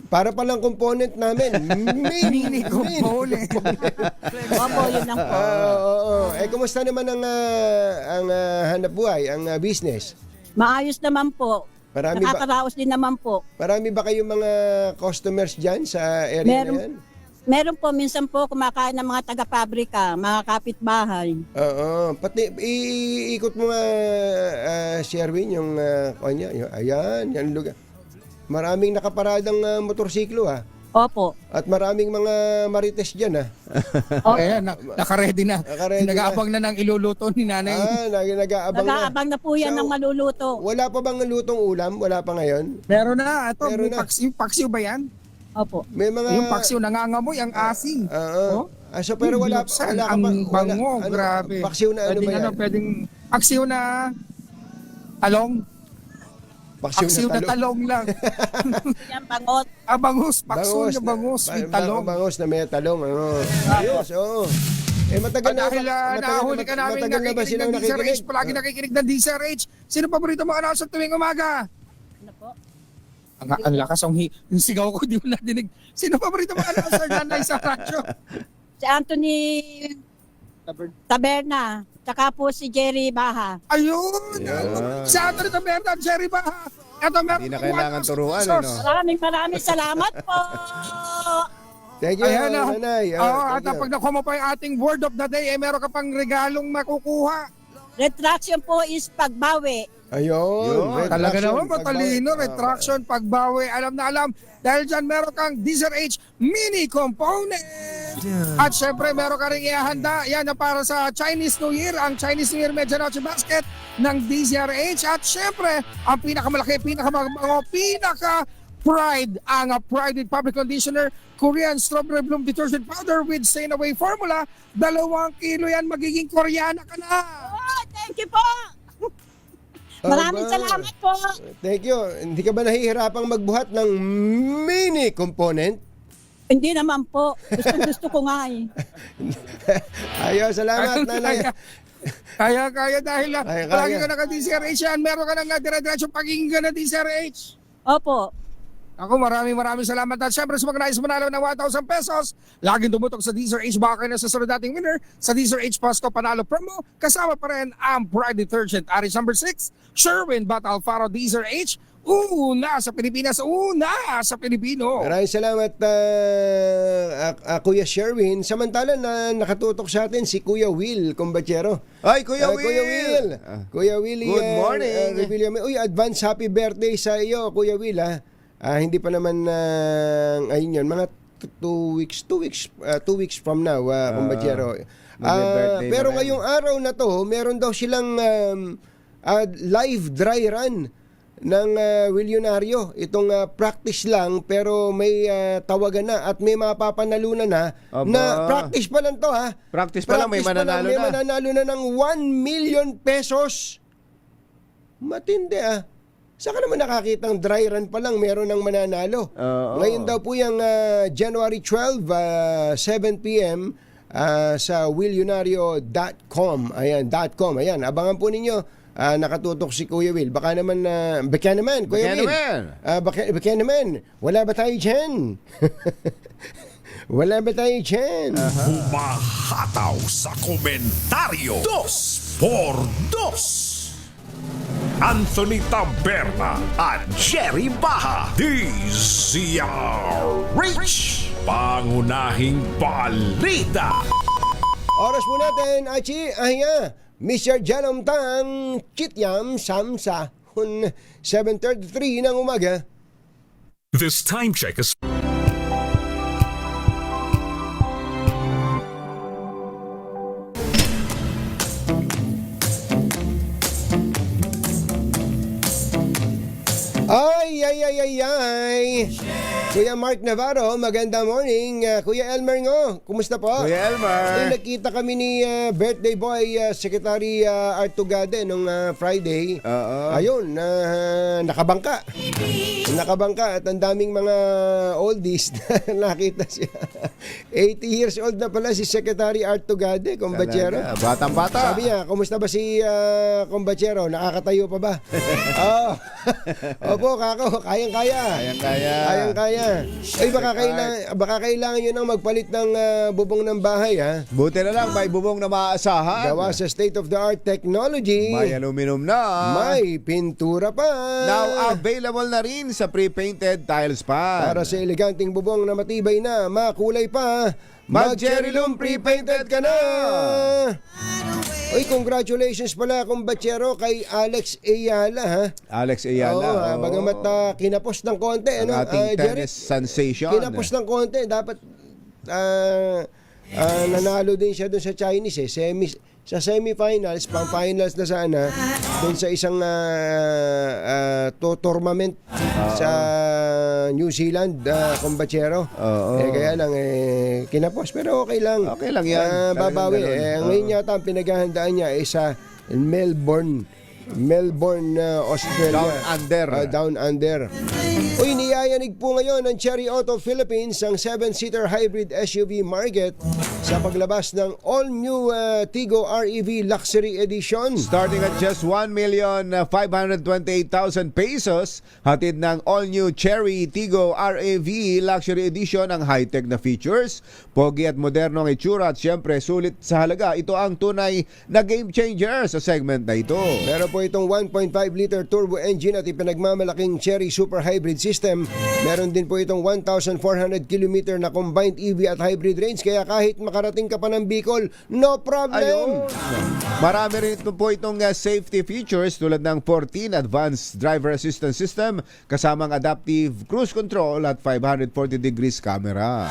Para palang component namin. Mini component. Opo, yun lang po. Kumusta naman ang hanap buhay, ang business? Maayos naman po. Nakakaraos din naman po. Marami ba kayong mga customers dyan sa area na yan? Meron po, minsan po kumakain ng mga taga-pabrika, mga kapitbahay. Pati iikot mo nga, Sherwin, yung kanya. Ayan, yan lugar. Maraming nakaparadang motorsiklo ha. Opo. At maraming mga marites dyan ha. Ayan, nakaready na. Nag-aabang na ng iluluto ni Nanay. Nag-aabang na po yan ng maluluto. Wala pa bang lutong ulam? Wala pa ngayon? Meron na. Ito, paksiw ba yan? Opo. May mga... Yung paksiw, nangangamoy, ang asin. Pero wala ang bango, grabe. Paksiw na ano ba yan? Pwedeng paksiw na talong. Paksiw na talong lang. Yan, bangot. Bangus. Paksiw na bangus. May talong. Bangus na may talong. Ayos, oo. Matagal na. Dahil nahuli ka namin nakikinig ng DZRH, palagi nakikinig ng DZRH. Sino paborito mo announcer tuwing umaga? Ano po? Ang lakas ang sigaw ko, di mo nadinig. Sino paborito mo announcer Nanay sa radyo? Si Anthony Taberna. Tsaka po si Jerry Baha. Ayun! Si Anthony Taberna at Jerry Baha. Ito, meron Hindi na kang kailangan 1,000 turuan, pesos. Maraming salamat po. Thank you, Ayan na. Nanay. At Thank you. pag nakuha mo pa yung ating word of the day, meron ka pang regalong makukuha. Retraction po is pagbawi. Ayun. Talaga retraction, naman, matalino. pagbawi. Retraction, pagbawi. Alam na alam. Dahil dyan, meron kang DZRH mini component. At syempre, meron ka rin ihahanda. Yan na para sa Chinese New Year. Ang Chinese New Year Medianoche Basket ng DZRH. At syempre, ang pinakamalaki, Pride, ang Pride with Fabric Conditioner, Korean Strawberry Bloom Detergent Powder with Stain Away Formula. 2 kilo yan, magiging Koreana ka na. Oh, thank you po. Maraming salamat po. Thank you. Hindi ka ba nahihirapang magbuhat ng mini component? Hindi naman po. Gusto ko nga eh. Ayun, salamat, Nanay. Kaya dahil Kaya. lagi ka naka-DZRH yan, meron ka nang dire-diretso pakinggan na DZRH. Opo. Ako, maraming salamat. At syempre, sa mga nais manalo ng 1,000 pesos, laging tumutok sa DZRH. Baka kayo na sa sunod dating winner sa DZRH Pasko Panalo Promo. Kasama pa rin ang Pride Detergent. Aris number 6, Sherwin Bat Alfaro DZRH. Una sa Pilipinas, una sa Pilipino. Maraming salamat, Kuya Sherwin. Samantala na nakatutok sa atin si Kuya Will Combachero. Ay, Kuya Will! Kuya Will. Kuya Will. Good morning. Uy, advance happy birthday sa iyo, Kuya Will. Hindi pa naman, ayun yun, mga 2 weeks from now, Combachero. Pero ngayong araw na to, meron daw silang live dry run ng Willionario. Itong practice lang pero may tawagan na at may mapapanalunan na. Na practice pa lang to, ha. Practice pa lang, may mananalo May mananalo na ng 1 million pesos. Matindi, Saka naman nakakitang dry run pa lang meron ng mananalo. Ngayon daw po yung January 12, 7 p.m. Sa willionario.com. Ayan, Ayan, abangan po ninyo. Nakatutok si Kuya Will. Baka naman, Kuya Will. Baka naman. Wala ba tayo dyan? Wala ba tayo dyan? Humahataw sa komentaryo. 2x2. Anthony Taberna at Jerry Baha. DZRH, pangunahing balita. Oras po natin, Achi, Mr. Jalom Tang, Chityam Samsa, 7:33 ng umaga. This time check is... Ay. Kuya Mark Navarro, magandang morning. Kuya Elmer Ngo, kumusta po? Kuya Elmer. Nakita kami ni birthday boy Secretary Artugade nung Friday. Ayun, nakabangka at ang daming mga oldies na nakita siya. 80 years old na pala si Secretary Artugade, Combachero. Batang-bata. Sabi niya, kumusta ba si Combachero? Nakakatayo pa ba? Opo, kako, kayang-kaya. Ay, baka kailangan nyo nang magpalit ng bubong ng bahay, ha? Buti na lang, may bubong na maaasahan. Gawa sa state-of-the-art technology. May aluminum na. May pintura pa. Now available na rin sa pre-painted tiles pa. Para sa eleganting bubong na matibay na, makulay pa, mag-Jerryloom pre-painted ka na. Uy, congratulations pala, Combachero, kay Alex Ayala, ha? Alex Ayala. Bagamat kinapos ng konti, ang ating tennis sensation. Kinapos ng konti, dapat nanalo din siya doon sa Chinese, sa semifinals, pang-finals na sana, doon sa isang tournament sa New Zealand, Combachero. Kaya lang, kinapos. Pero okay lang. Okay lang yan. Babawi. Ngayon yata ang pinaghahandaan niya ay sa Melbourne, Australia. Down under. Uy, niyayanig po ngayon ng Cherry Auto Philippines ang 7-seater hybrid SUV Market sa paglabas ng all-new Tigo REV Luxury Edition. Starting at just 1,528,000 pesos, hatid ng all-new Cherry Tigo REV Luxury Edition ang high-tech na features, pogi at moderno ang itsura at syempre sulit sa halaga. Ito ang tunay na game changer sa segment na ito. Meron po itong 1.5-liter turbo engine at ipinagmamalaking Cherry Super Hybrid System. Meron din po itong 1,400 km na combined EV at hybrid range, kaya kahit makarating ka pa ng Bicol, no problem! Marami rin po itong safety features tulad ng 14 Advanced Driver Assistance System kasamang adaptive cruise control at 540 degrees camera.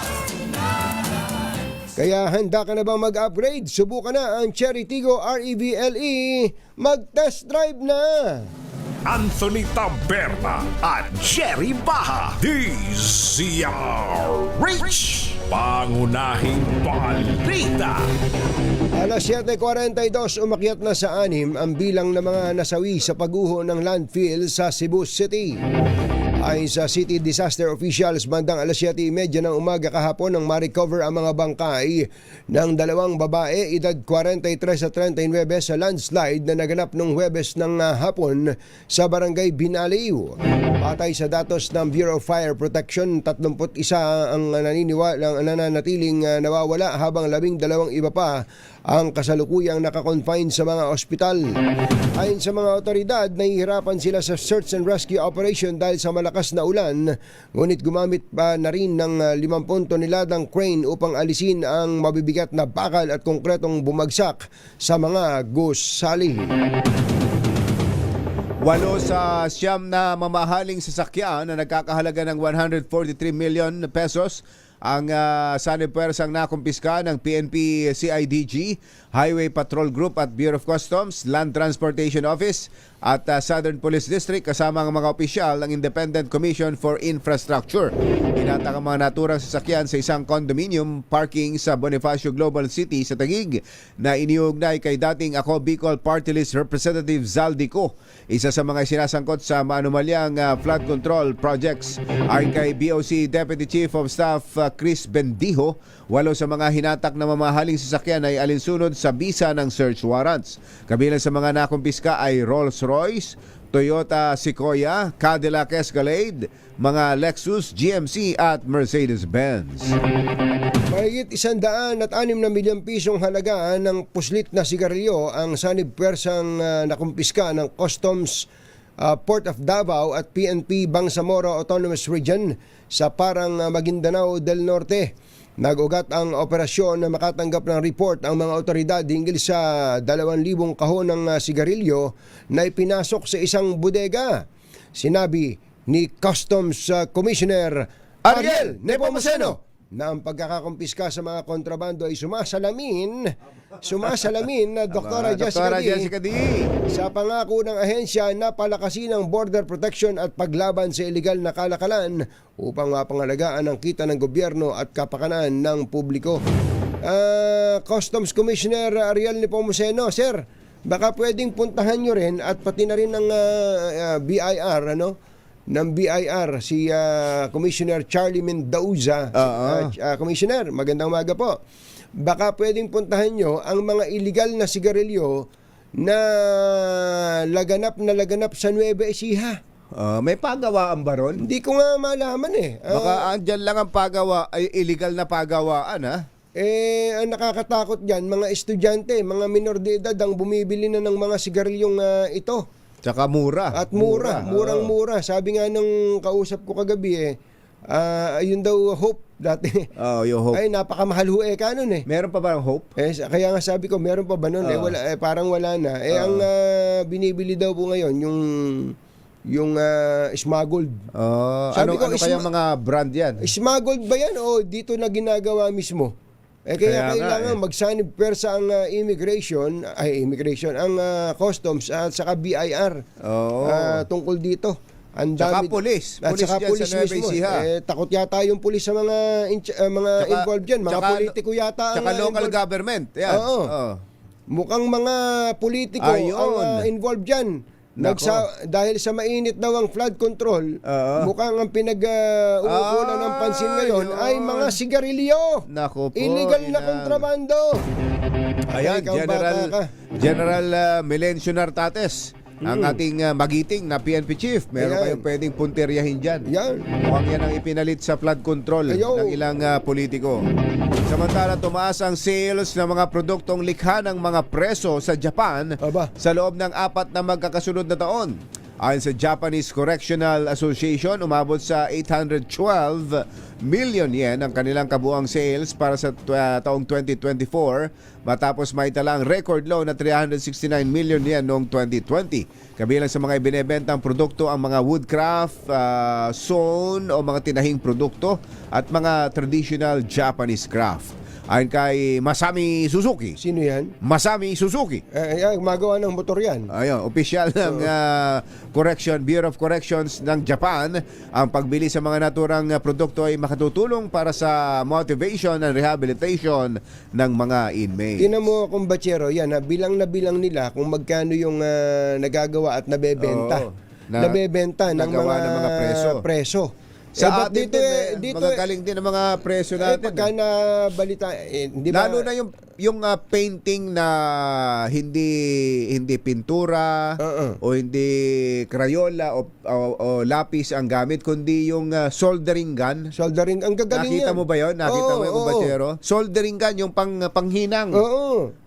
Kaya handa ka na bang mag-upgrade? Subukan na ang Cherry Tigo REV LE. Mag-test drive na! Anthony Taberna at Jerry Baha, DZRH, pangunahing balita. Alas 7:42, umakyat na sa 6 ang bilang ng mga nasawi sa pagguho ng landfill sa Cebu City. Ayon sa City Disaster Officials, bandang alas 7:30 ng umaga kahapon nang ma-recover ang mga bangkay ng dalawang babae, edad 43 at 39 sa landslide na naganap noong Huwebes ng hapon sa Barangay Binaliw. Patay sa datos ng Bureau of Fire Protection, 31 ang nananatiling nawawala habang 12 iba pa ang kasalukuyang nakakonfine sa mga ospital. Ayon sa mga otoridad, nahihirapan sila sa search and rescue operation dahil sa malakas na ulan, ngunit gumamit pa na rin ng 50 toneladang crane upang alisin ang mabibigat na bakal at konkretong bumagsak sa mga gusali. 8 sa 9 na mamahaling sasakyan na nagkakahalaga ng 143 million pesos ang sanipuersang nakumpiska ng PNP CIDG, Highway Patrol Group at Bureau of Customs, Land Transportation Office at Southern Police District kasama ang mga opisyal ng Independent Commission for Infrastructure. Inatang ang mga naturang sasakyan sa isang condominium parking sa Bonifacio Global City sa Taguig na iniugnay kay dating Ako Bicol Party List Representative Zaldico, isa sa mga sinasangkot sa maanumalyang flood control projects. Ayon kay BOC Deputy Chief of Staff Chris Bendijo, 8 sa mga hinatak na mamahaling sasakyan ay alinsunod sa bisa ng search warrants. Kabilang sa mga nakumpiska ay Rolls-Royce, Toyota Sequoia, Cadillac Escalade, mga Lexus, GMC at Mercedes-Benz. Mahigit 106 na milyong pisong halaga ng puslit na sigarilyo ang sanib pwersang nakumpiska ng Customs Port of Davao at PNP Bangsamoro Autonomous Region sa Parang Maguindanao del Norte. Nag-ugat ang operasyon na makatanggap ng report ang mga otoridad hinggil sa 2,000 kahon ng sigarilyo na ipinasok sa isang bodega. Sinabi ni Customs Commissioner Ariel Nepomuceno na ang pagkakakumpiska sa mga kontrabando ay sumasalamin na Dr. Jessica D. Sa pangako ng ahensya na palakasin ang border protection at paglaban sa iligal na kalakalan upang mapangalagaan ang kita ng gobyerno at kapakanan ng publiko. Customs Commissioner Ariel Nepomuceno, sir, baka pwedeng puntahan nyo rin at pati na rin ng BIR si Commissioner Charlie Mendoza. Commissioner, magandang umaga po. Baka pwedeng puntahan nyo ang mga illegal na sigarilyo na laganap sa Nueva Ecija. May pagawaan ba ron? Hindi ko nga malaman eh. Baka andyan lang ang ay illegal na pagawaan ha? Ang nakakatakot dyan, mga estudyante, mga minor de edad ang bumibili na ng mga sigarilyong ito. Tsaka mura. At murang-mura. Sabi nga nung kausap ko kagabi ayun daw Hope dati. Yung Hope. Ay, napakamahal ho kanon eh. Meron pa ba ang Hope? Kaya nga sabi ko, meron pa ba nun? Wala, parang wala na. Ang binibili daw po ngayon, yung smuggled. Ano kaya mga brand yan? Smuggled ba yan o dito na ginagawa mismo? Kaya kailangan magsanib pwersa ang immigration, ang customs at saka BIR tungkol dito. Ang dami, pulis. At saka pulis mismo. Takot yata yung pulis sa mga involved dyan. Mga politiko yata. Tsaka local government. Yan. Mukhang mga politiko ang involved dyan. Dahil sa mainit daw ang flood control, mukhang ang pinag-uukulan ng pansin ngayon ay mga sigarilyo. Nako po. Illegal na kontrabando. Ayan, Ikaw, bata ka. General Melencio Nartates, ang ating magiting na PNP chief. Meron kayong pwedeng punteryahin dyan. Mukhang yan ang ipinalit sa flood control ng ilang politiko. Samantala, tumaas ang sales ng mga produktong likha ng mga preso sa Japan sa loob ng 4 na magkakasunod na taon. Ayon sa Japanese Correctional Association, umabot sa 812 million yen ang kanilang kabuang sales para sa taong 2024 matapos maitala ang record low na 369 million yen noong 2020. Kabilang sa mga ibinebentang produkto ang mga woodcraft, sewn o mga tinahing produkto at mga traditional Japanese craft. Ayon kay Masami Suzuki. Sino yan? Masami Suzuki. Gumagawa ng motor yan. Ayun, opisyal ng Bureau of Corrections ng Japan. Ang pagbili sa mga naturang produkto ay makatutulong para sa motivation and rehabilitation ng mga inmates. Tinan mo, kumbachero, yan, bilang na bilang nila kung magkano yung nagagawa at nabebenta. Nabebenta ng mga preso. Sa atin dito magagaling din ang mga presyo natin. Pagka nabalita, di ba? Lalo na yung painting na hindi pintura o hindi crayola o lapis ang gamit, kundi yung soldering gun. Soldering, ang gagaling Nakita yan. mo ba yun? Nakita mo yung kumbachero? Soldering gun, yung panghinang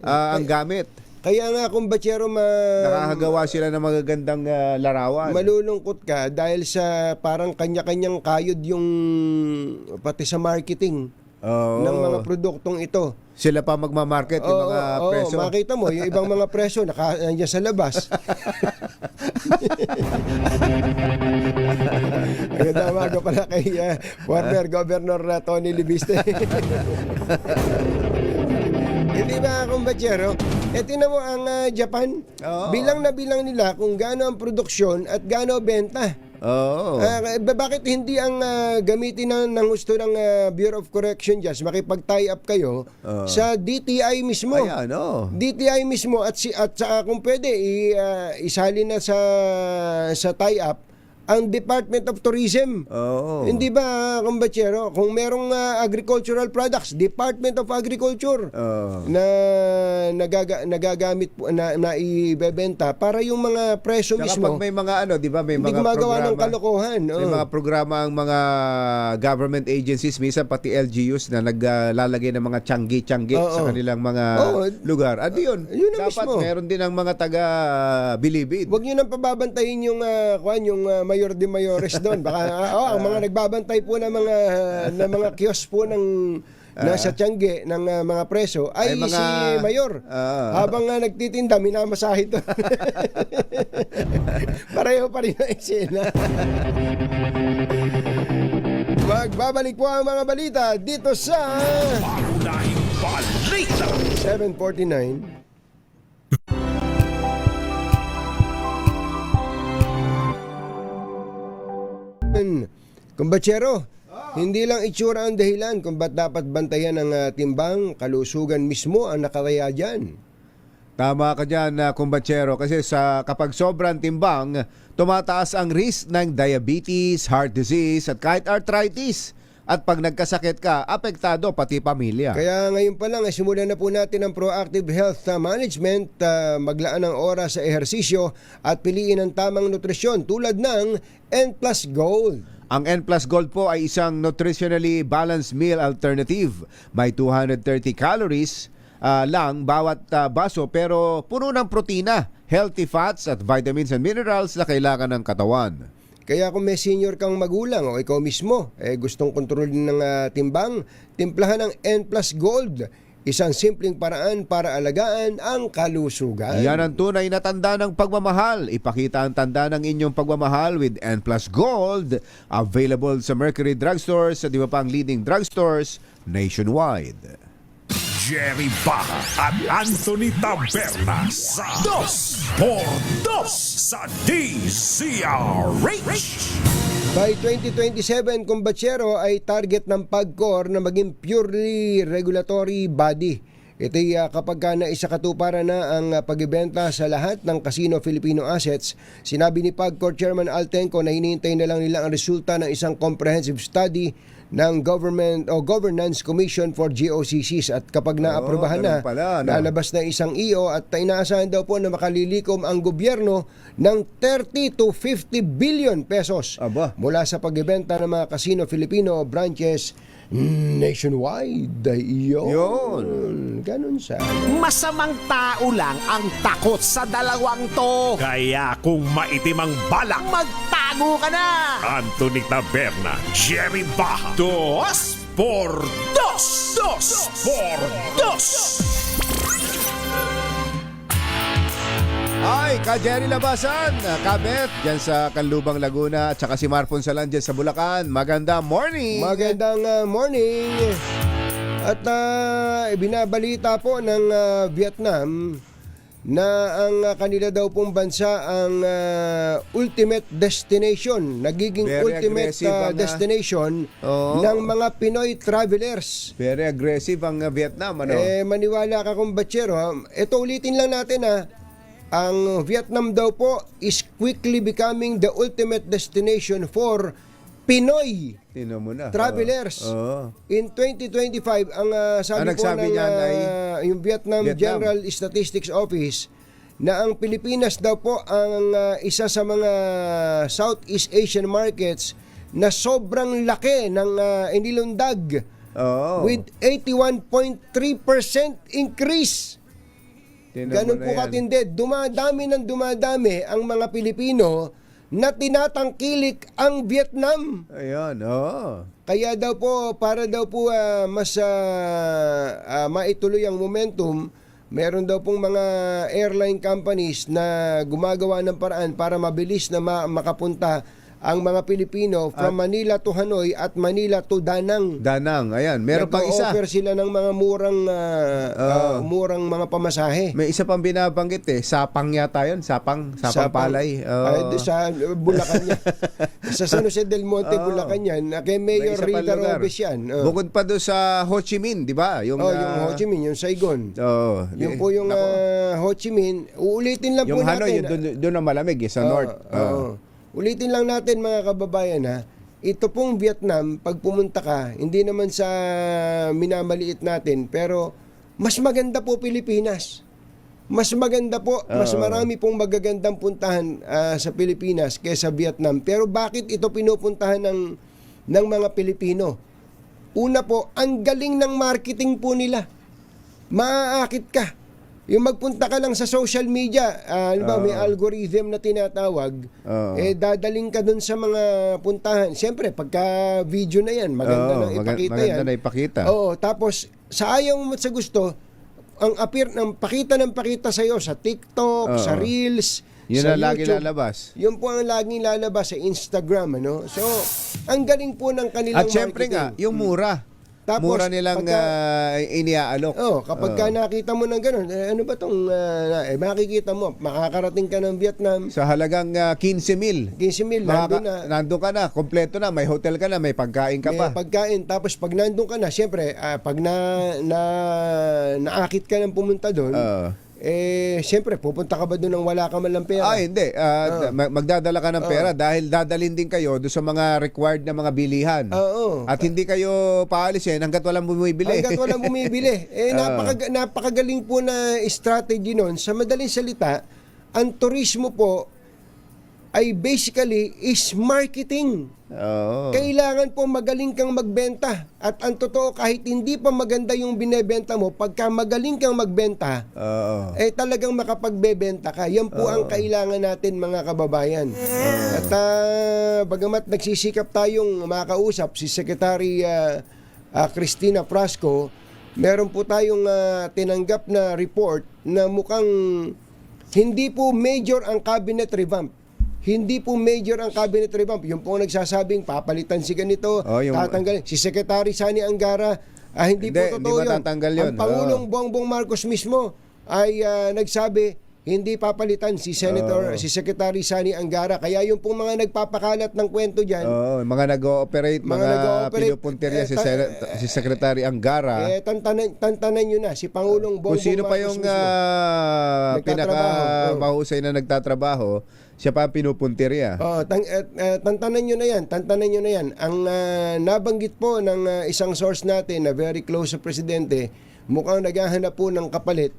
ang gamit. Kaya nga, kumbachero, nakakagawa sila ng magagandang larawan. Malulungkot ka dahil sa parang kanya-kanyang kayod yung pati sa marketing ng mga produktong ito. Sila pa magmamarket yung mga preso. Makita mo, yung ibang mga preso nandiyan sa labas. Magandang umaga pala kay former Governor Tony Libiste. Hindi ba, kumbachero? Tinan mo ang Japan. Bilang na bilang nila kung gaano ang produksyon at gaano benta. Bakit hindi ang gamitin ng gusto ng Bureau of Correction just makipag-tie up kayo sa DTI mismo. DTI mismo at kung pwede isali na sa tie up ang Department of Tourism. Hindi ba, kumbachero? Kung merong agricultural products, Department of Agriculture na nagagamit po, na ibebenta para yung mga preso mismo. Pag may mga di ba, may hindi mga gumagawa programa ng kalokohan. May mga programa ang mga government agencies, minsan pati LGUs na naglalagay ng mga tiyanggi sa kanilang mga lugar. At yun dapat mismo. Meron din ang mga taga-bilibid. Huwag nyo nang pababantayin yung mayor de mayores doon. Baka ang mga nagbabantay po ng mga kiosk po ng nasa Tiangge ng mga preso ay si mayor. Habang nagtitinda, minamasahe doon. Pareho pa rin ang eksena. Magbabalik po ang mga balita dito sa Pangunahing Balita 749. Kumbachero, hindi lang itsura ang dahilan kung ba't dapat bantayan ng timbang, kalusugan mismo ang nakalaya dyan. Tama ka dyan, kumbachero, kasi kapag sobrang timbang, tumataas ang risk ng diabetes, heart disease at kahit arthritis. At pag nagkasakit ka, apektado pati pamilya. Kaya ngayon pa lang, simulan na po natin ang proactive health management, maglaan ng oras sa ehersisyo at piliin ang tamang nutrisyon tulad ng N+ Gold. Ang N+ Gold po ay isang nutritionally balanced meal alternative. May 230 calories lang bawat baso pero puno ng protina, healthy fats at vitamins and minerals na kailangan ng katawan. Kaya kung may senior kang magulang o ikaw mismo gustong kontrolin ng timbang, timplahan ng N+ Gold. Isang simpleng paraan para alagaan ang kalusugan. Yan ang tunay na tanda ng pagmamahal. Ipakita ang tanda ng inyong pagmamahal with N+ Gold. Available sa Mercury Drugstores at iba pang leading drugstores nationwide. Jerry Baja at Anthony Taberna sa 2x2 sa DZRH. By 2027, kumbachero ay target ng PAGCOR na maging purely regulatory body. Ito'y kapag ka naisakatuparan na ang pagbebenta sa lahat ng Casino Filipino assets. Sinabi ni PAGCOR Chairman Altenco na hinihintay na lang nila ang resulta ng isang comprehensive study ng Governance Commission for GOCCs, at kapag naaprubahan na, lalabas na isang EO at inaasahan daw po na makalilikom ang gobyerno ng 30 to 50 billion pesos mula sa pagbebenta ng mga Casino Filipino branches nationwide. Yun. Ganun sa Masamang tao lang ang takot sa dalawang to. Kaya kung maitim ang balak, magtago ka na! Anthony Taberna, Jerry Baja, 2 por 2! 2 por 2! Ay, ka Jerry Labasan, Kabet, dyan sa Canlubang, Laguna, at saka si Marpon Salan dyan sa Bulacan. Magandang morning! Magandang morning! At ibinabalita po ng Vietnam na ang kanila daw pong bansa ang ultimate destination, nagiging Very ultimate destination ng mga Pinoy travelers. Very aggressive ang Vietnam, ano? Maniwala ka kung batsero. Ito ulitin lang natin ang Vietnam daw po is quickly becoming the ultimate destination for Pinoy travelers. In 2025, ang sabi po ng yung Vietnam General Statistics Office na ang Pilipinas daw po ang isa sa mga Southeast Asian markets na sobrang laki ng inilundag with 81.3% increase. Ganun po katindi. Dumadami ang mga Pilipino na tinatangkilik ang Vietnam. Ayan, Kaya daw po, para daw po mas maituloy ang momentum, meron daw pong mga airline companies na gumagawa ng paraan para mabilis na makapunta ang mga Pilipino from Manila to Hanoi at Manila to Danang. Ayan. Meron pang isa. Nag-offer sila ng mga murang mga pamasahe. May isa pang binabanggit Sapang yata yun. Sapang Palay. Sa Bulacan yan. Sa San Jose del Monte, Bulacan yan. Kay Mayor Rita Robes yan. Bukod pa doon sa Ho Chi Minh, di ba? Yung Ho Chi Minh, yung Saigon. Yung po yung Ho Chi Minh. Uulitin lang po natin. Yung Hanoi, doon na malamig sa north. Ulitin lang natin mga kababayan ito pong Vietnam, pag pumunta ka, hindi naman sa minamaliit natin, pero mas maganda po Pilipinas. Mas maganda po, mas marami pong magagandang puntahan sa Pilipinas kaysa Vietnam. Pero bakit ito pinupuntahan ng mga Pilipino? Una po, ang galing ng marketing po nila. Maaakit ka. Yung magpunta ka lang sa social media, may algorithm na tinatawag, dadaling ka dun sa mga puntahan. Siyempre, pagka video na yan, maganda na ipakita yan. Maganda na ipakita. Tapos, sa ayaw mo at sa gusto, ang pakita sa'yo sa TikTok, sa Reels, yun sa na lagi YouTube. lalabas. Yun po ang laging lalabas sa Instagram. So, ang galing po ng kanilang marketing. At syempre nga, yung mura. Tapos, mura nilang iniaalok. Kapag nakita mo ng gano'n, ano ba itong makikita mo, makakarating ka ng Vietnam. Sa halagang 15,000. 15,000, nandun ka na, kompleto na, may hotel ka na, may pagkain ka pa. May pagkain, tapos pag nandun ka na, siyempre, pag naakit ka ng pumunta doon, siyempre, pupunta ka ba doon nang wala ka man lang pera? Hindi. Magdadala ka ng pera dahil dadalhin din kayo doon sa mga required na mga bilihan. At hindi kayo paalisin hanggat walang bumibili. Napakagaling po na strategy nun. Sa madaling salita, ang turismo po ay basically is marketing. Kailangan po magaling kang magbenta. At ang totoo, kahit hindi pa maganda yung binebenta mo, pagka magaling kang magbenta, talagang makapagbebenta ka. Yan po ang kailangan natin, mga kababayan. At bagamat nagsisikap tayong makausap si Secretary Cristina Prasco, meron po tayong tinanggap na report na mukhang hindi po major ang cabinet revamp. Hindi po major ang cabinet revamp. Yung po nagsasabing papalitan si ganito, tatanggalin. Si Secretary Sani Angara, hindi po totoo yun. Ang Pangulong Bongbong Marcos mismo ay nagsabi, hindi papalitan si Senator, si Secretary Sani Angara. Kaya yung pong mga nagpapakalat ng kwento dyan, mga nag-ooperate, mga pinupuntirya si Secretary Angara. Tantanan nyo na si Pangulong Bongbong Kung sino pa yung pinaka-mahusay na nagtatrabaho, siya pa ang pinupuntirya. Tantanan nyo na yan. Ang nabanggit po ng isang source natin na very close sa Presidente, mukhang naghahanap po ng kapalit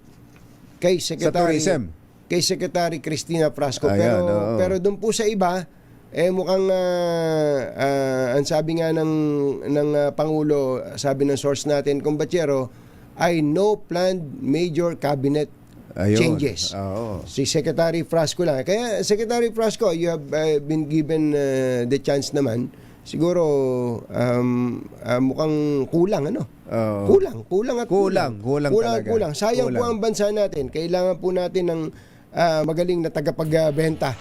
kay Secretary Cristina Frasco. Pero doon po sa iba, mukhang ang sabi nga ng Pangulo, sabi ng source natin, Kumbachero, ay no planned major cabinet changes. Si Secretary Frasco lang. Kaya Secretary Frasco, you have been given the chance naman. Siguro mukhang kulang Kulang. Sayang po ang bansa natin. Kailangan po natin ng magaling na tagapagbenta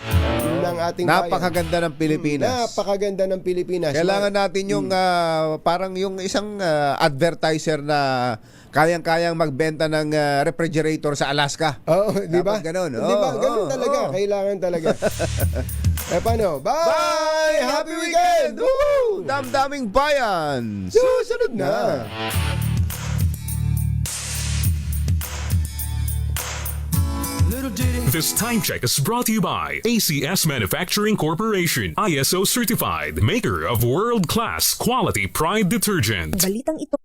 ng ating Napakaganda ng Pilipinas. Napakaganda ng Pilipinas. Kailangan natin yung parang yung isang advertiser na kayang-kayang magbenta ng refrigerator sa Alaska. Di ba? Ganun. Di ba? Ganun talaga. Kailangan talaga. Paano? Bye! Happy weekend! Woo! Damdaming bayan! Susunod na! This time check is brought to you by ACS Manufacturing Corporation, ISO certified, maker of world-class quality Pride detergent. Balitang ito.